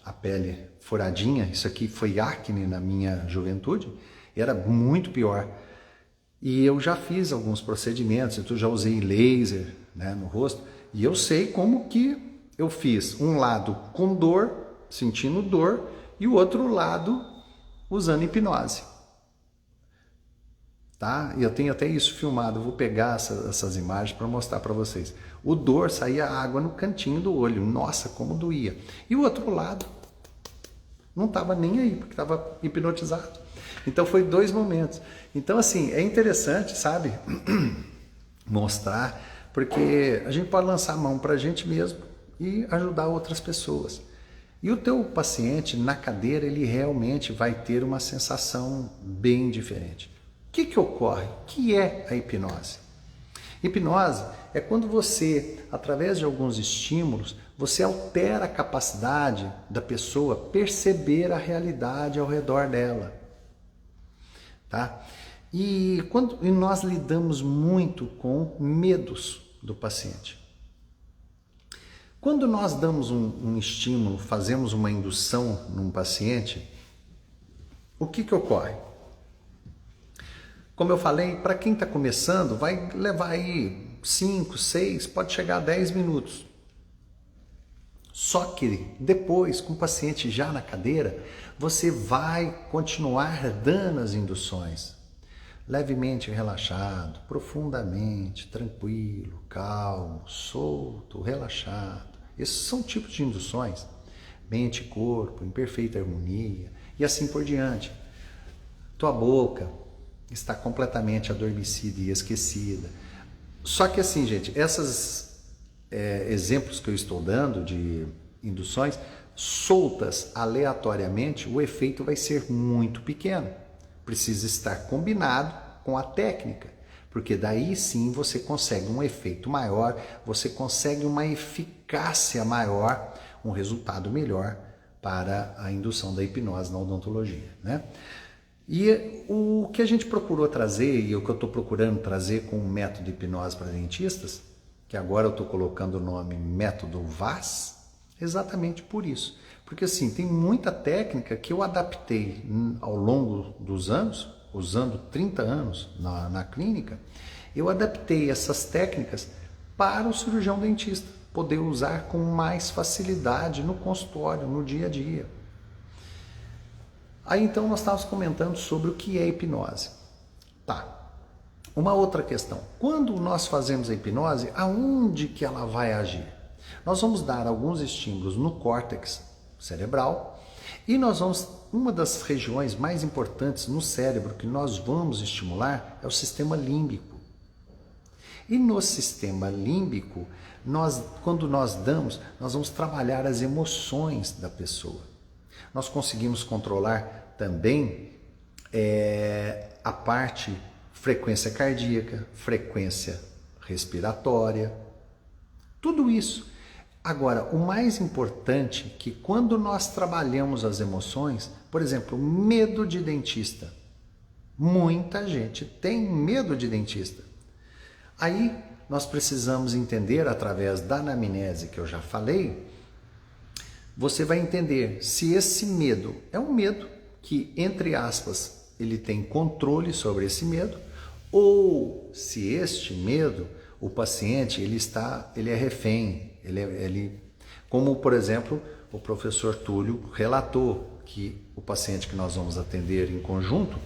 a pele furadinha, isso aqui foi acne na minha juventude, era muito pior. E eu já fiz alguns procedimentos, eu já usei laser, né, no rosto, e eu sei como que eu fiz um lado com dor, sentindo dor, e o outro lado usando hipnose. Tá? E eu tenho até isso filmado, eu vou pegar essas imagens para mostrar para vocês. O dor, saía água no cantinho do olho, nossa, como doía. E o outro lado não estava nem aí, porque estava hipnotizado. Então foi 2 momentos. Então assim, é interessante, sabe? mostrar, porque a gente pode lançar a mão para a gente mesmo e ajudar outras pessoas. E o teu paciente na cadeira, ele realmente vai ter uma sensação bem diferente. O que ocorre? O que é a hipnose? Hipnose é quando você, através de alguns estímulos, você altera a capacidade da pessoa perceber a realidade ao redor dela. Tá? E nós lidamos muito com medos do paciente. Quando nós damos um estímulo, fazemos uma indução num paciente, o que ocorre? Como eu falei, para quem está começando, vai levar aí 5, 6, pode chegar a 10 minutos. Só que depois, com o paciente já na cadeira, você vai continuar dando as induções. Levemente relaxado, profundamente, tranquilo, calmo, solto, relaxado. Esses são tipos de induções. Mente e corpo, em perfeita harmonia e assim por diante. Tua boca está completamente adormecida e esquecida. Só que assim, gente, esses exemplos que eu estou dando de induções soltas aleatoriamente, o efeito vai ser muito pequeno. Precisa estar combinado com a técnica, porque daí sim você consegue um efeito maior, você consegue uma eficácia maior, um resultado melhor para a indução da hipnose na odontologia, né? E o que a gente procurou trazer, e o que eu estou procurando trazer com o método de hipnose para dentistas, que agora eu estou colocando o nome método VAS, exatamente por isso. Porque assim, tem muita técnica que eu adaptei ao longo dos anos, usando 30 anos na clínica, eu adaptei essas técnicas para o cirurgião dentista poder usar com mais facilidade no consultório, no dia a dia. Aí então nós estávamos comentando sobre o que é hipnose. Tá. Uma outra questão. Quando nós fazemos a hipnose, aonde que ela vai agir? Nós vamos dar alguns estímulos no córtex cerebral e uma das regiões mais importantes no cérebro que nós vamos estimular é o sistema límbico. E no sistema límbico, quando nós vamos trabalhar as emoções da pessoa. Nós conseguimos controlar também a parte frequência cardíaca, frequência respiratória, tudo isso. Agora, o mais importante é que quando nós trabalhamos as emoções, por exemplo, medo de dentista. Muita gente tem medo de dentista. Aí nós precisamos entender, através da anamnese que eu já falei, você vai entender se esse medo é um medo que, entre aspas, ele tem controle sobre esse medo, ou se este medo, o paciente, ele é refém, como por exemplo, o professor Túlio relatou que o paciente que nós vamos atender em conjunto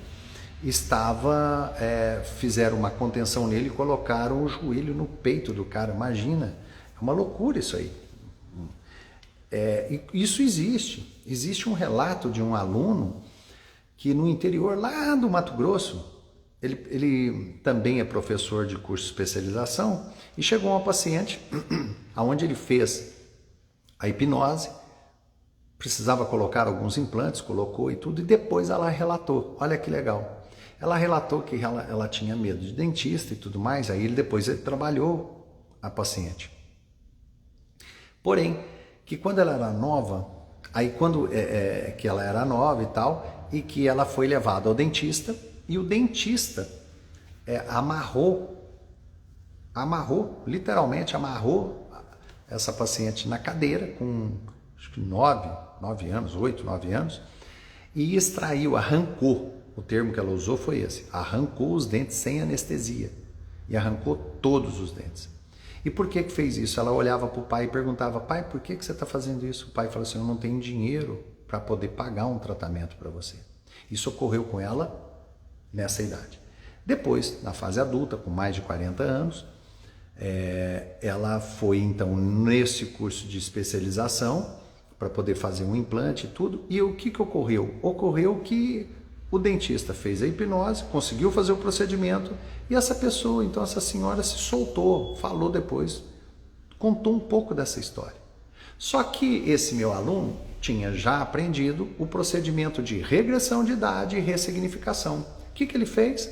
fizeram uma contenção nele e colocaram o joelho no peito do cara. Imagina, é uma loucura isso aí. Isso existe. Existe um relato de um aluno que no interior lá do Mato Grosso, ele também é professor de curso de especialização, e chegou uma paciente onde ele fez a hipnose, precisava colocar alguns implantes, colocou e tudo, e depois ela relatou, olha que legal, ela relatou que ela tinha medo de dentista e tudo mais, aí depois ele trabalhou a paciente. Porém, que quando ela era nova, que ela era nova e tal, e que ela foi levada ao dentista, e o dentista literalmente amarrou essa paciente na cadeira com acho que 9 anos, 8, 9 anos, e arrancou, o termo que ela usou foi esse, arrancou os dentes sem anestesia, e arrancou todos os dentes. E por que fez isso? Ela olhava para o pai e perguntava, pai, por que você está fazendo isso? O pai falou assim, eu não tenho dinheiro para poder pagar um tratamento para você. Isso ocorreu com ela nessa idade. Depois, na fase adulta, com mais de 40 anos, ela foi então nesse curso de especialização para poder fazer um implante e tudo. E o que ocorreu? Ocorreu que O dentista fez a hipnose, conseguiu fazer o procedimento e essa pessoa, então essa senhora se soltou, falou depois, contou um pouco dessa história. Só que esse meu aluno tinha já aprendido o procedimento de regressão de idade e ressignificação. O que ele fez?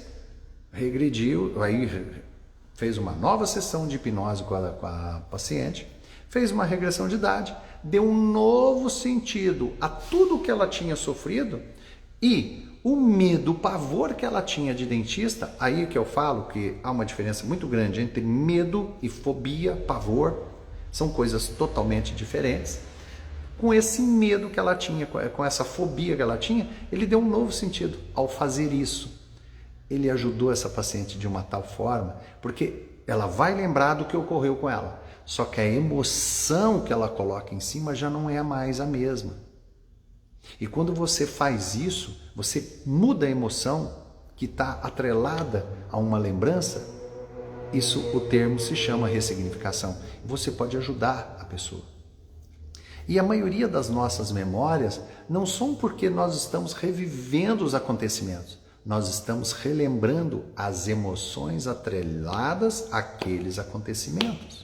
Regrediu, aí fez uma nova sessão de hipnose com a paciente, fez uma regressão de idade, deu um novo sentido a tudo que ela tinha sofrido e o medo, o pavor que ela tinha de dentista, aí que eu falo que há uma diferença muito grande entre medo e fobia, pavor, são coisas totalmente diferentes. Com esse medo que ela tinha, com essa fobia que ela tinha, ele deu um novo sentido ao fazer isso. Ele ajudou essa paciente de uma tal forma, porque ela vai lembrar do que ocorreu com ela, só que a emoção que ela coloca em cima já não é mais a mesma. E quando você faz isso, você muda a emoção que está atrelada a uma lembrança, isso, o termo se chama ressignificação. Você pode ajudar a pessoa. E a maioria das nossas memórias não são porque nós estamos revivendo os acontecimentos. Nós estamos relembrando as emoções atreladas àqueles acontecimentos.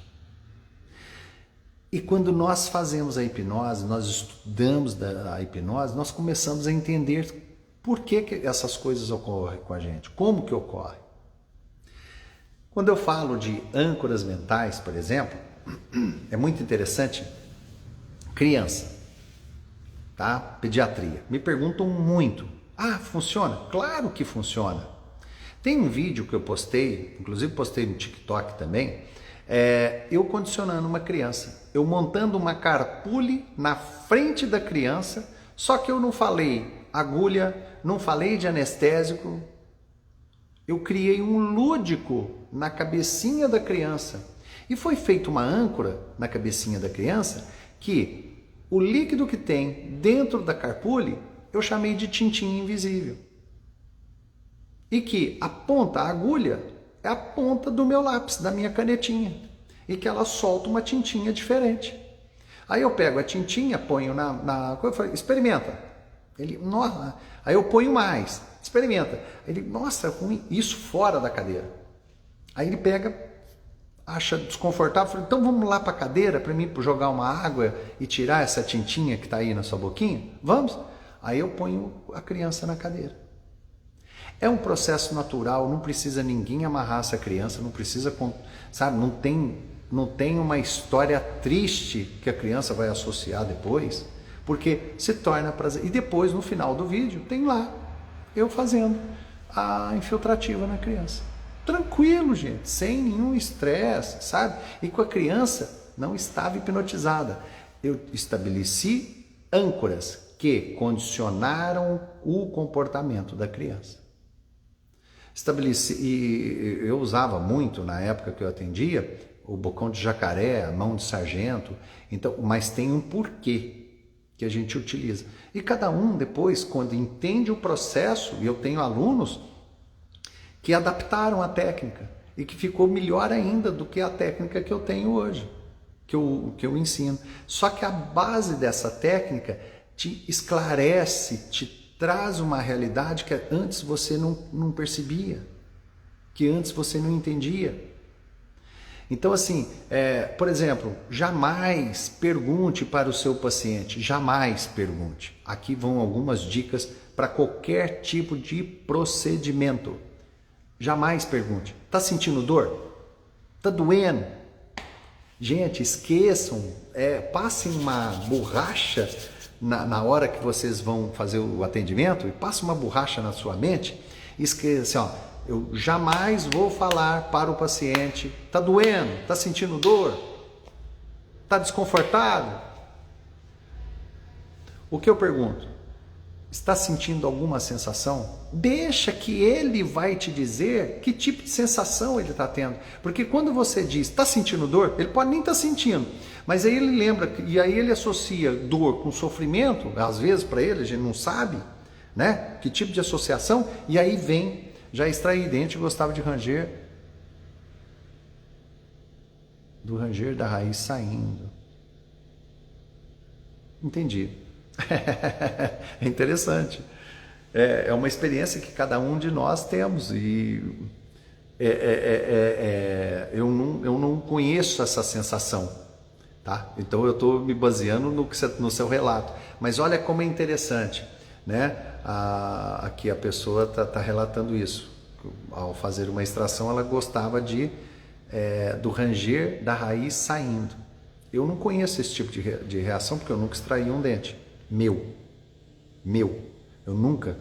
E quando nós fazemos a hipnose, nós estudamos a hipnose, nós começamos a entender por que essas coisas ocorrem com a gente, como que ocorre. Quando eu falo de âncoras mentais, por exemplo, é muito interessante. Criança, tá? Pediatria. Me perguntam muito. Ah, funciona? Claro que funciona. Tem um vídeo que eu postei, inclusive postei no TikTok também, eu condicionando uma criança, eu montando uma carpule na frente da criança, só que eu não falei agulha, não falei de anestésico, eu criei um lúdico na cabecinha da criança e foi feita uma âncora na cabecinha da criança que o líquido que tem dentro da carpule eu chamei de tintinha invisível. E que a ponta, a agulha, é a ponta do meu lápis, da minha canetinha. E que ela solta uma tintinha diferente. Aí eu pego a tintinha, ponho na coisa e falo, experimenta. Ele, nossa. Aí eu ponho mais, experimenta. Ele, nossa, ruim. Isso fora da cadeira. Aí ele pega, acha desconfortável, fala, então vamos lá para a cadeira para mim jogar uma água e tirar essa tintinha que está aí na sua boquinha? Vamos? Aí eu ponho a criança na cadeira. É um processo natural, não precisa ninguém amarrar essa criança, não precisa, sabe, não tem uma história triste que a criança vai associar depois, porque se torna prazer. E depois, no final do vídeo, tem lá eu fazendo a infiltrativa na criança. Tranquilo, gente, sem nenhum estresse, sabe? E com a criança não estava hipnotizada. Eu estabeleci âncoras que condicionaram o comportamento da criança. E eu usava muito, na época que eu atendia, o bocão de jacaré, a mão de sargento, então, mas tem um porquê que a gente utiliza. E cada um depois, quando entende o processo, e eu tenho alunos que adaptaram a técnica e que ficou melhor ainda do que a técnica que eu tenho hoje, que eu ensino. Só que a base dessa técnica te esclarece, te traz uma realidade que antes você não percebia, que antes você não entendia. Então assim, por exemplo, jamais pergunte para o seu paciente, jamais pergunte. Aqui vão algumas dicas para qualquer tipo de procedimento. Jamais pergunte, está sentindo dor? Está doendo? Gente, esqueçam, passem uma borracha na hora que vocês vão fazer o atendimento e passa uma borracha na sua mente e escreva assim, ó, eu jamais vou falar para o paciente, tá doendo, tá sentindo dor, tá desconfortável? O que eu pergunto? Está sentindo alguma sensação? Deixa que ele vai te dizer que tipo de sensação ele está tendo. Porque quando você diz, está sentindo dor? Ele pode nem estar sentindo. Mas aí ele lembra, e aí ele associa dor com sofrimento, às vezes para ele, a gente não sabe, né? Que tipo de associação, e aí vem, já extraí dente, gostava de ranger, do ranger da raiz saindo. Entendi. É interessante. É uma experiência que cada um de nós temos e eu não conheço essa sensação, tá? Então eu estou me baseando no seu relato. Mas olha como é interessante, né? Aqui a pessoa tá relatando isso. Ao fazer uma extração, ela gostava do ranger da raiz saindo. Eu não conheço esse tipo de reação porque eu nunca extraí um dente. Meu. Eu nunca.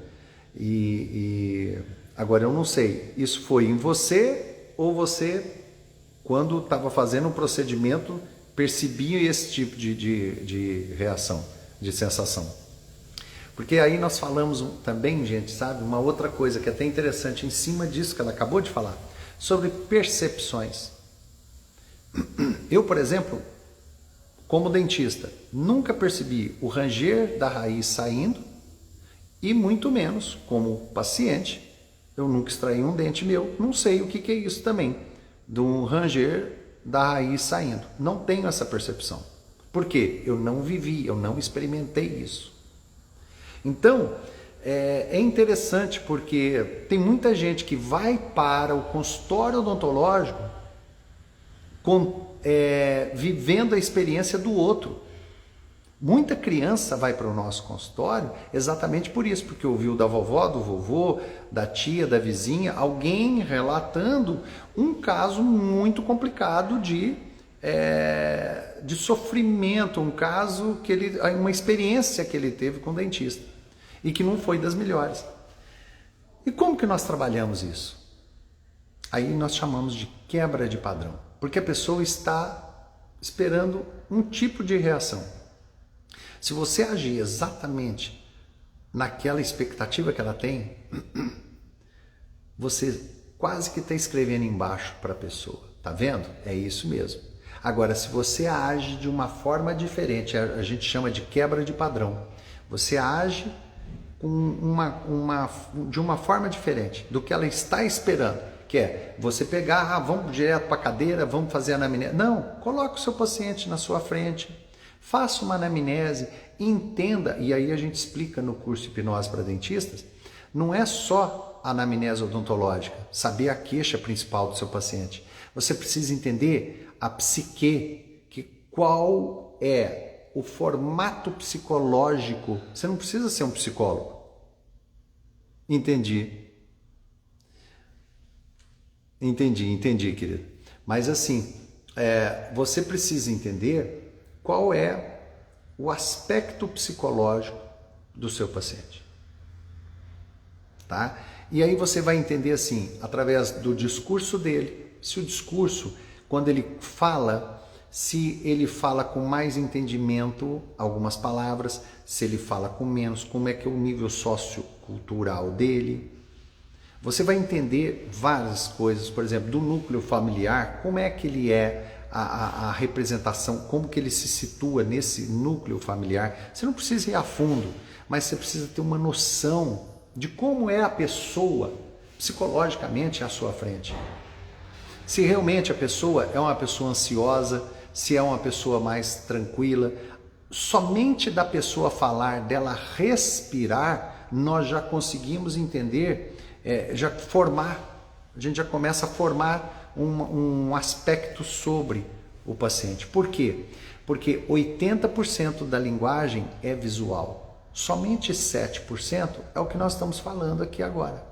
Agora eu não sei, isso foi em você ou você, quando estava fazendo um procedimento, percebia esse tipo de reação, de sensação? Porque aí nós falamos também, gente, sabe, uma outra coisa que é até interessante em cima disso que ela acabou de falar, sobre percepções. Eu, por exemplo, como dentista, nunca percebi o ranger da raiz saindo e muito menos como paciente. Eu nunca extraí um dente meu, não sei o que é isso também, de um ranger da raiz saindo. Não tenho essa percepção. Por quê? Eu não vivi, eu não experimentei isso. Então, é interessante porque tem muita gente que vai para o consultório odontológico vivendo a experiência do outro. Muita criança vai para o nosso consultório exatamente por isso, porque ouviu da vovó, do vovô, da tia, da vizinha, alguém relatando um caso muito complicado de sofrimento, um caso uma experiência que ele teve com o dentista e que não foi das melhores. E como que nós trabalhamos isso? Aí nós chamamos de quebra de padrão, porque a pessoa está esperando um tipo de reação. Se você agir exatamente naquela expectativa que ela tem, você quase que está escrevendo embaixo para a pessoa. Tá vendo? É isso mesmo. Agora, se você age de uma forma diferente, a gente chama de quebra de padrão. Você age de uma forma diferente do que ela está esperando. Que é você pegar, vamos direto para a cadeira, vamos fazer a anamnese. Não, coloque o seu paciente na sua frente. Faça uma anamnese, entenda, e aí a gente explica no curso Hipnose para Dentistas, não é só a anamnese odontológica, saber a queixa principal do seu paciente. Você precisa entender a psique, qual é o formato psicológico. Você não precisa ser um psicólogo. Entendi, querido. Mas assim, você precisa entender qual é o aspecto psicológico do seu paciente, tá? E aí você vai entender assim, através do discurso dele, se o discurso, quando ele fala, se ele fala com mais entendimento algumas palavras, se ele fala com menos, como é que é o nível sociocultural dele. Você vai entender várias coisas, por exemplo, do núcleo familiar, como é que ele é, a representação, como que ele se situa nesse núcleo familiar. Você não precisa ir a fundo, mas você precisa ter uma noção de como é a pessoa psicologicamente à sua frente. Se realmente a pessoa é uma pessoa ansiosa, se é uma pessoa mais tranquila, somente da pessoa falar, dela respirar, nós já conseguimos entender, a gente já começa a formar um aspecto sobre o paciente. Por quê? Porque 80% da linguagem é visual. Somente 7% é o que nós estamos falando aqui agora.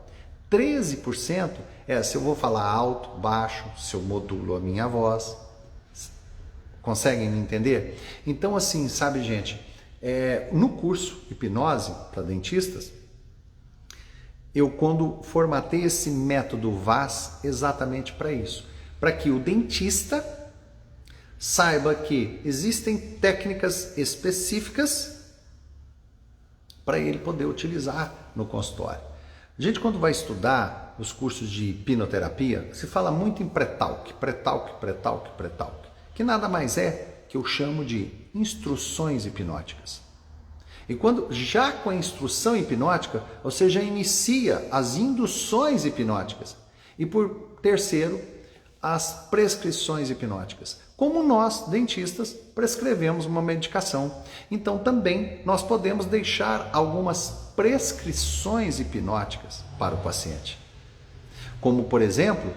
13% se eu vou falar alto, baixo, se eu modulo a minha voz. Conseguem me entender? Então assim, sabe gente, no curso Hipnose para Dentistas, eu quando formatei esse método VAS exatamente para isso, para que o dentista saiba que existem técnicas específicas para ele poder utilizar no consultório. A gente quando vai estudar os cursos de hipnoterapia, se fala muito em pré-talk, que nada mais é que eu chamo de instruções hipnóticas. E quando já com a instrução hipnótica, você já inicia as induções hipnóticas. E por terceiro, as prescrições hipnóticas. Como nós, dentistas, prescrevemos uma medicação. Então também nós podemos deixar algumas prescrições hipnóticas para o paciente. Como, por exemplo,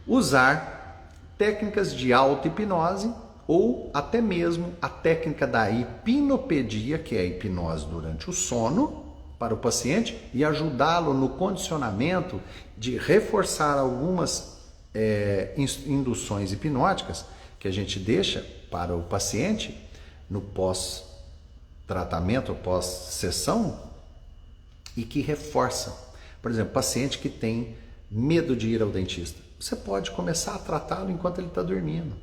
usar técnicas de auto-hipnose ou até mesmo a técnica da hipnopedia, que é a hipnose durante o sono, para o paciente e ajudá-lo no condicionamento de reforçar algumas induções hipnóticas que a gente deixa para o paciente no pós-tratamento, pós-sessão, e que reforça. Por exemplo, paciente que tem medo de ir ao dentista. Você pode começar a tratá-lo enquanto ele está dormindo.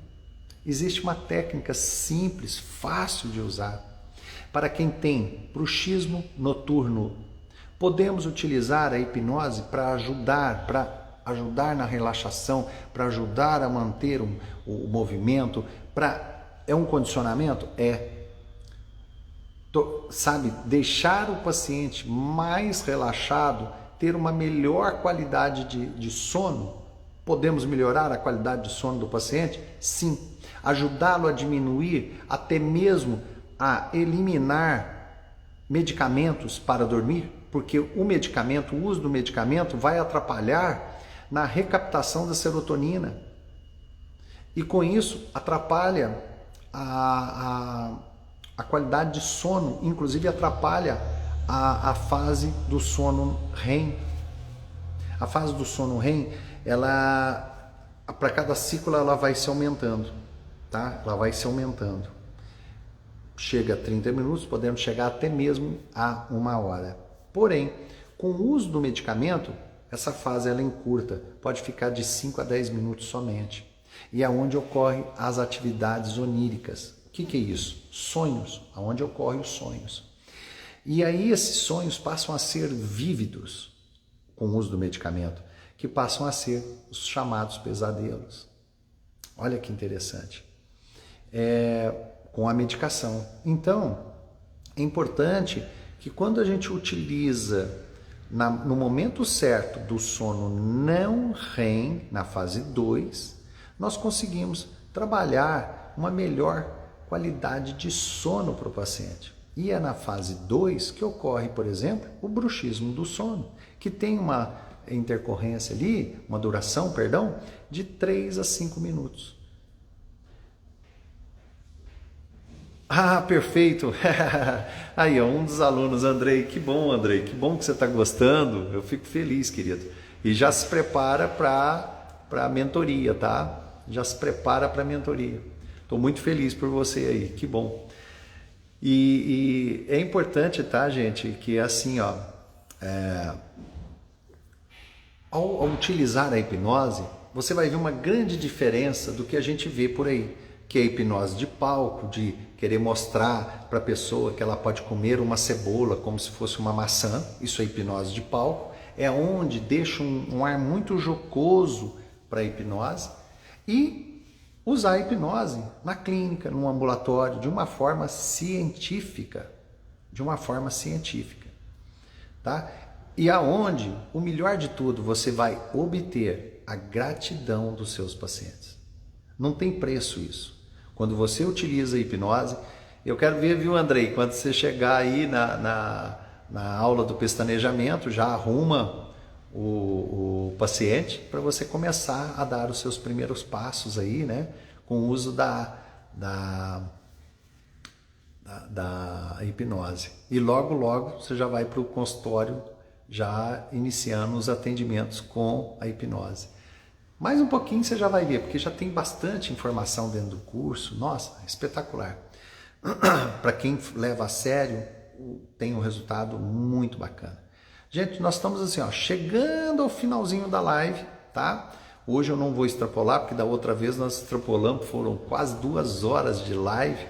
Existe uma técnica simples, fácil de usar. Para quem tem bruxismo noturno, podemos utilizar a hipnose para ajudar na relaxação, para ajudar a manter o movimento, é um condicionamento? Sabe, deixar o paciente mais relaxado, ter uma melhor qualidade de sono. Podemos melhorar a qualidade de sono do paciente? Sim. Ajudá-lo a diminuir, até mesmo a eliminar medicamentos para dormir, porque o uso do medicamento vai atrapalhar na recaptação da serotonina e com isso atrapalha a qualidade de sono, inclusive atrapalha a fase do sono REM. A fase do sono REM, para cada ciclo ela vai se aumentando, tá? Ela vai se aumentando. Chega a 30 minutos, podemos chegar até mesmo a 1 hora. Porém, com o uso do medicamento, essa fase ela encurta, pode ficar de 5 a 10 minutos somente. E é onde ocorrem as atividades oníricas. O que é isso? Sonhos, aonde ocorrem os sonhos. E aí esses sonhos passam a ser vívidos com o uso do medicamento, que passam a ser os chamados pesadelos. Olha que interessante. Com a medicação. Então, é importante que quando a gente utiliza no momento certo do sono não REM, na fase 2, nós conseguimos trabalhar uma melhor qualidade de sono para o paciente. E é na fase 2 que ocorre, por exemplo, o bruxismo do sono, que tem uma intercorrência ali, uma duração, de 3 a 5 minutos. Ah, perfeito! Aí, ó, um dos alunos, Andrei, que bom, Andrei, que bom que você está gostando, eu fico feliz, querido. E já se prepara para a mentoria, tá? Já se prepara para a mentoria. Estou muito feliz por você aí, que bom. E é importante, tá, gente, que assim, ó, ao utilizar a hipnose, você vai ver uma grande diferença do que a gente vê por aí, que é a hipnose de palco, de querer mostrar para a pessoa que ela pode comer uma cebola como se fosse uma maçã. Isso é hipnose de palco, é onde deixa um ar muito jocoso para a hipnose, e usar a hipnose na clínica, no ambulatório, de uma forma científica, tá? E aonde, o melhor de tudo, você vai obter a gratidão dos seus pacientes. Não tem preço isso. Quando você utiliza a hipnose, eu quero ver, viu, Andrei, quando você chegar aí na aula do pestanejamento, já arruma o paciente para você começar a dar os seus primeiros passos aí, né, com o uso da hipnose. E logo você já vai para o consultório, já iniciando os atendimentos com a hipnose. Mais um pouquinho você já vai ver, porque já tem bastante informação dentro do curso. Nossa, espetacular. Para quem leva a sério, tem um resultado muito bacana. Gente, nós estamos assim, ó, chegando ao finalzinho da live, tá? Hoje eu não vou extrapolar, porque da outra vez nós extrapolamos, foram quase 2 horas de live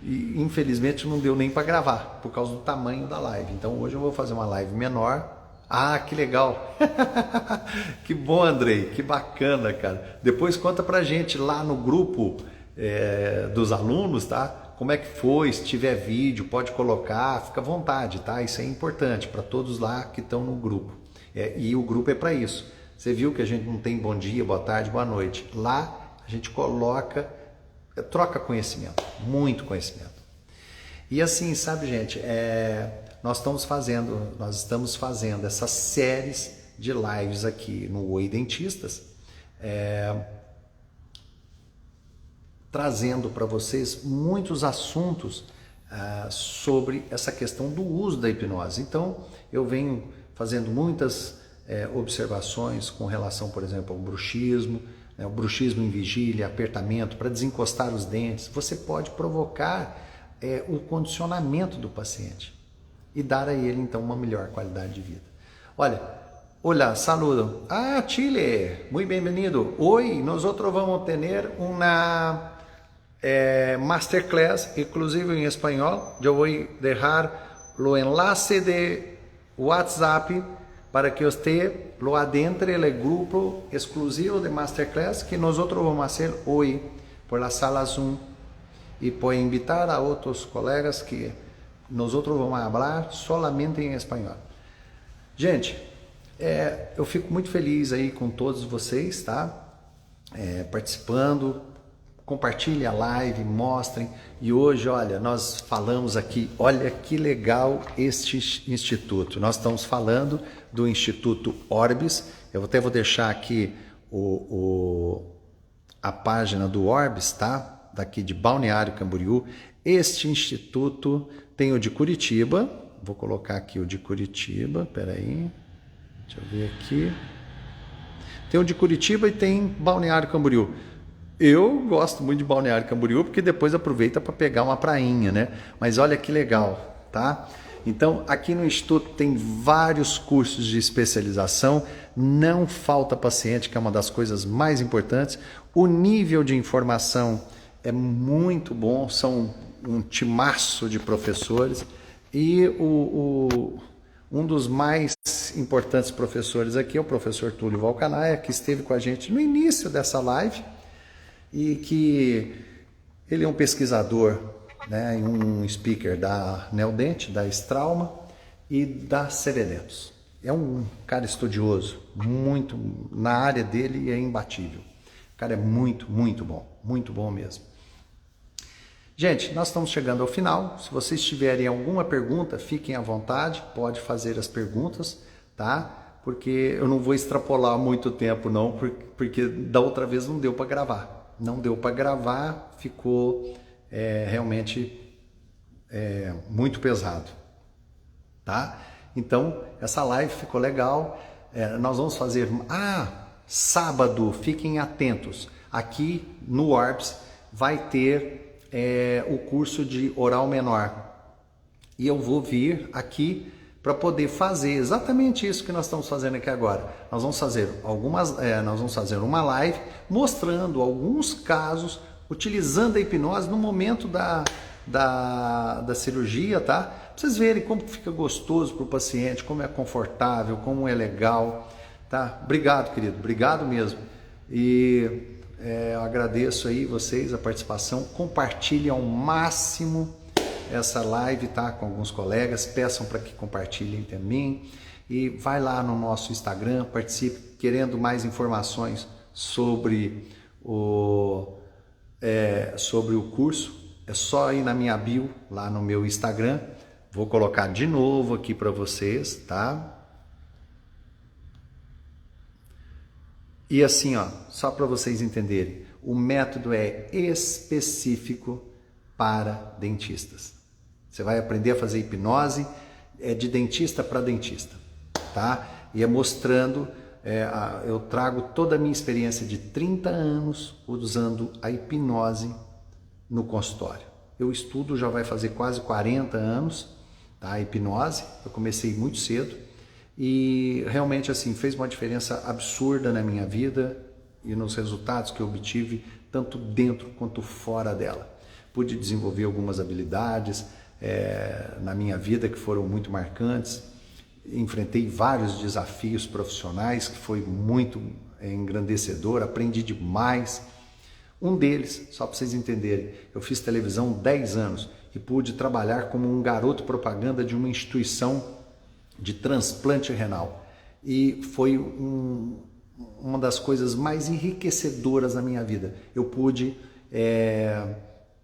e infelizmente não deu nem para gravar, por causa do tamanho da live. Então hoje eu vou fazer uma live menor. Ah, que legal! Que bom, Andrei, que bacana, cara. Depois conta pra gente lá no grupo dos alunos, tá? Como é que foi, se tiver vídeo, pode colocar, fica à vontade, tá? Isso é importante para todos lá que estão no grupo. E o grupo é para isso. Você viu que a gente não tem bom dia, boa tarde, boa noite. Lá a gente troca conhecimento, muito conhecimento. E assim, sabe, gente, nós estamos fazendo essas séries de lives aqui no Oi Dentistas, trazendo para vocês muitos assuntos sobre essa questão do uso da hipnose. Então, eu venho fazendo muitas observações com relação, por exemplo, ao bruxismo, o bruxismo em vigília, apertamento, para desencostar os dentes. Você pode provocar o condicionamento do paciente e dar a ele, então, uma melhor qualidade de vida. Olha, saludo. Chile, muito bem-vindo. Hoje, nós vamos ter uma masterclass, inclusive em espanhol. Eu vou deixar o enlace de WhatsApp para que você lo adentre no grupo exclusivo de masterclass que nós vamos fazer hoje por la sala Zoom e pode invitar a outros colegas que nós vamos falar solamente em espanhol. Gente, eu fico muito feliz aí com todos vocês, tá? Participando. Compartilhem a live, mostrem. E hoje, olha, nós falamos aqui, olha que legal este instituto. Nós estamos falando do Instituto Orbis. Eu até vou deixar aqui a página do Orbis, tá? Daqui de Balneário Camboriú. Este instituto tem o de Curitiba. Vou colocar aqui o de Curitiba, peraí. Deixa eu ver aqui. Tem o de Curitiba e tem Balneário Camboriú. Eu gosto muito de Balneário Camboriú porque depois aproveita para pegar uma prainha, né? Mas olha que legal, tá? Então, aqui no Instituto tem vários cursos de especialização, não falta paciente, que é uma das coisas mais importantes. O nível de informação é muito bom, são um timaço de professores e um dos mais importantes professores aqui é o professor Túlio Valcanaia, que esteve com a gente no início dessa live, e que ele é um pesquisador, né, e um speaker da Neodente, da Strauma e da Seredentos. É um cara estudioso, muito, na área dele é imbatível. O cara é muito, muito bom mesmo. Gente, nós estamos chegando ao final. Se vocês tiverem alguma pergunta, fiquem à vontade, pode fazer as perguntas, tá? Porque eu não vou extrapolar muito tempo não, porque da outra vez não deu para gravar. Não deu para gravar, ficou realmente muito pesado, tá? Então, essa live ficou legal. Nós vamos fazer... sábado, fiquem atentos. Aqui no Orbis vai ter o curso de oral menor. E eu vou vir aqui para poder fazer exatamente isso que nós estamos fazendo aqui agora. Nós vamos fazer uma live mostrando alguns casos utilizando a hipnose no momento da cirurgia, tá? Pra vocês verem como fica gostoso para o paciente, como é confortável, como é legal, tá? Obrigado, querido, obrigado mesmo. E eu agradeço aí vocês a participação, compartilhem ao máximo essa live, tá, com alguns colegas, peçam para que compartilhem também e vai lá no nosso Instagram, participe, querendo mais informações sobre o curso, é só ir na minha bio, lá no meu Instagram, vou colocar de novo aqui para vocês, tá? E assim, ó, só para vocês entenderem, o método é específico para dentistas. Você vai aprender a fazer hipnose de dentista para dentista, tá? E mostrando, eu trago toda a minha experiência de 30 anos usando a hipnose no consultório. Eu estudo, já vai fazer quase 40 anos, tá? A hipnose, eu comecei muito cedo e realmente assim fez uma diferença absurda na minha vida e nos resultados que eu obtive, tanto dentro quanto fora dela. Pude desenvolver algumas habilidades na minha vida que foram muito marcantes, enfrentei vários desafios profissionais que foi muito engrandecedor, aprendi demais. Um deles, só para vocês entenderem, eu fiz televisão 10 anos e pude trabalhar como um garoto propaganda de uma instituição de transplante renal e foi uma das coisas mais enriquecedoras da minha vida. Eu pude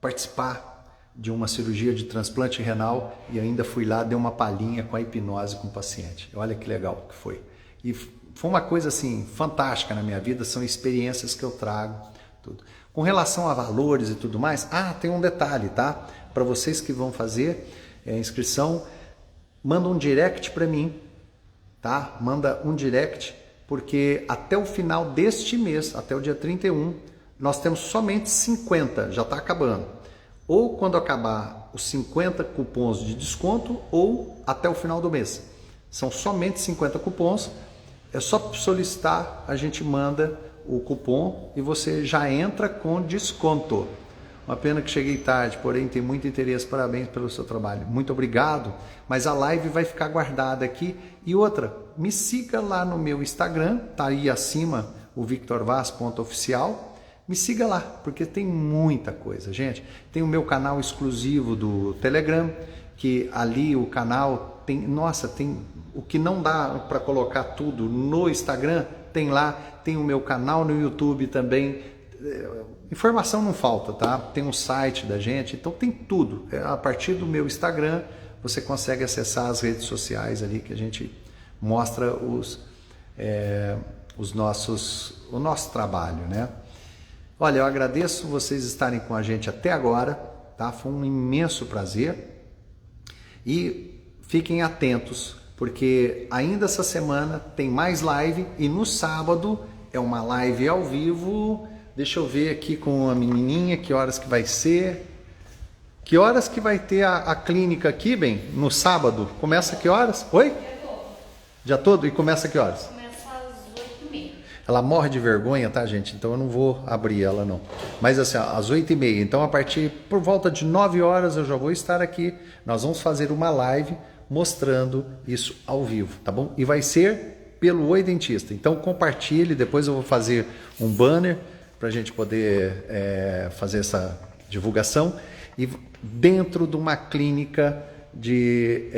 participar de uma cirurgia de transplante renal e ainda fui lá, dei uma palhinha com a hipnose com o paciente. Olha que legal que foi. E foi uma coisa assim fantástica na minha vida, são experiências que eu trago. Tudo. Com relação a valores e tudo mais, tem um detalhe, tá? Para vocês que vão fazer inscrição, manda um direct para mim, tá? Manda um direct, porque até o final deste mês, até o dia 31, nós temos somente 50, já está acabando. Ou quando acabar os 50 cupons de desconto, ou até o final do mês. São somente 50 cupons, é só solicitar, a gente manda o cupom e você já entra com desconto. Uma pena que cheguei tarde, porém tem muito interesse, parabéns pelo seu trabalho. Muito obrigado, mas a live vai ficar guardada aqui. E outra, me siga lá no meu Instagram, tá aí acima o victorvaz.oficial. Me siga lá, porque tem muita coisa, gente. Tem o meu canal exclusivo do Telegram, que ali o canal tem, nossa, tem o que não dá para colocar tudo no Instagram, tem lá, tem o meu canal no YouTube também. Informação não falta, tá? Tem um site da gente, então tem tudo. A partir do meu Instagram, você consegue acessar as redes sociais ali que a gente mostra o nosso trabalho, né? Olha, eu agradeço vocês estarem com a gente até agora, tá? Foi um imenso prazer e fiquem atentos, porque ainda essa semana tem mais live e no sábado é uma live ao vivo. Deixa eu ver aqui com a menininha que horas que vai ser. Que horas que vai ter a clínica aqui, bem? No sábado? Começa que horas? Oi? Dia todo? E começa que horas? Ela morre de vergonha, tá, gente? Então eu não vou abrir ela, não. Mas assim, às 8h30. Então, a partir, por volta de 9 horas, eu já vou estar aqui. Nós vamos fazer uma live mostrando isso ao vivo, tá bom? E vai ser pelo Oi Dentista. Então, compartilhe. Depois eu vou fazer um banner para a gente poder fazer essa divulgação. E dentro de uma clínica de...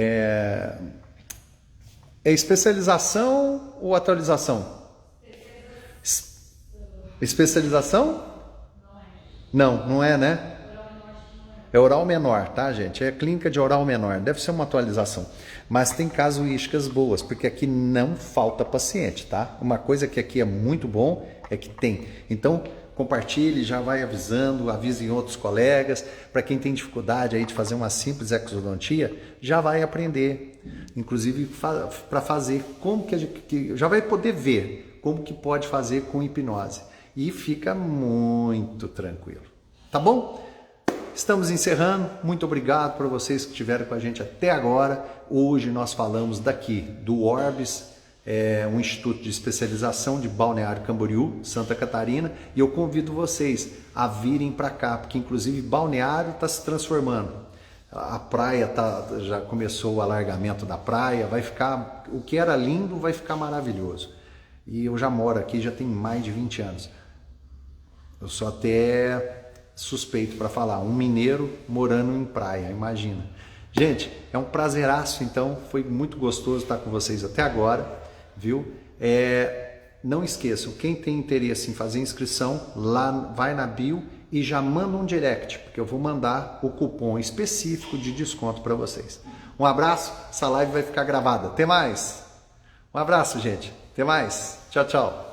especialização ou atualização? Especialização? Não é, né? É oral menor, tá, gente? É clínica de oral menor. Deve ser uma atualização. Mas tem casuísticas boas, porque aqui não falta paciente, tá? Uma coisa que aqui é muito bom é que tem. Então, compartilhe, já vai avisando, avisem outros colegas. Para quem tem dificuldade aí de fazer uma simples exodontia, já vai aprender. Inclusive, para fazer como que já vai poder ver como que pode fazer com hipnose. E fica muito tranquilo. Tá bom? Estamos encerrando. Muito obrigado para vocês que estiveram com a gente até agora. Hoje nós falamos daqui do Orbis, um instituto de especialização de Balneário Camboriú, Santa Catarina. E eu convido vocês a virem para cá, porque inclusive Balneário está se transformando. A praia já começou o alargamento da praia. Vai ficar, o que era lindo vai ficar maravilhoso. E eu já moro aqui, já tem mais de 20 anos. Eu sou até suspeito para falar, um mineiro morando em praia, imagina. Gente, é um prazeraço, então, foi muito gostoso estar com vocês até agora, viu? Não esqueçam, quem tem interesse em fazer inscrição, lá vai na bio e já manda um direct, porque eu vou mandar o cupom específico de desconto para vocês. Um abraço, essa live vai ficar gravada. Até mais! Um abraço, gente. Até mais. Tchau, tchau.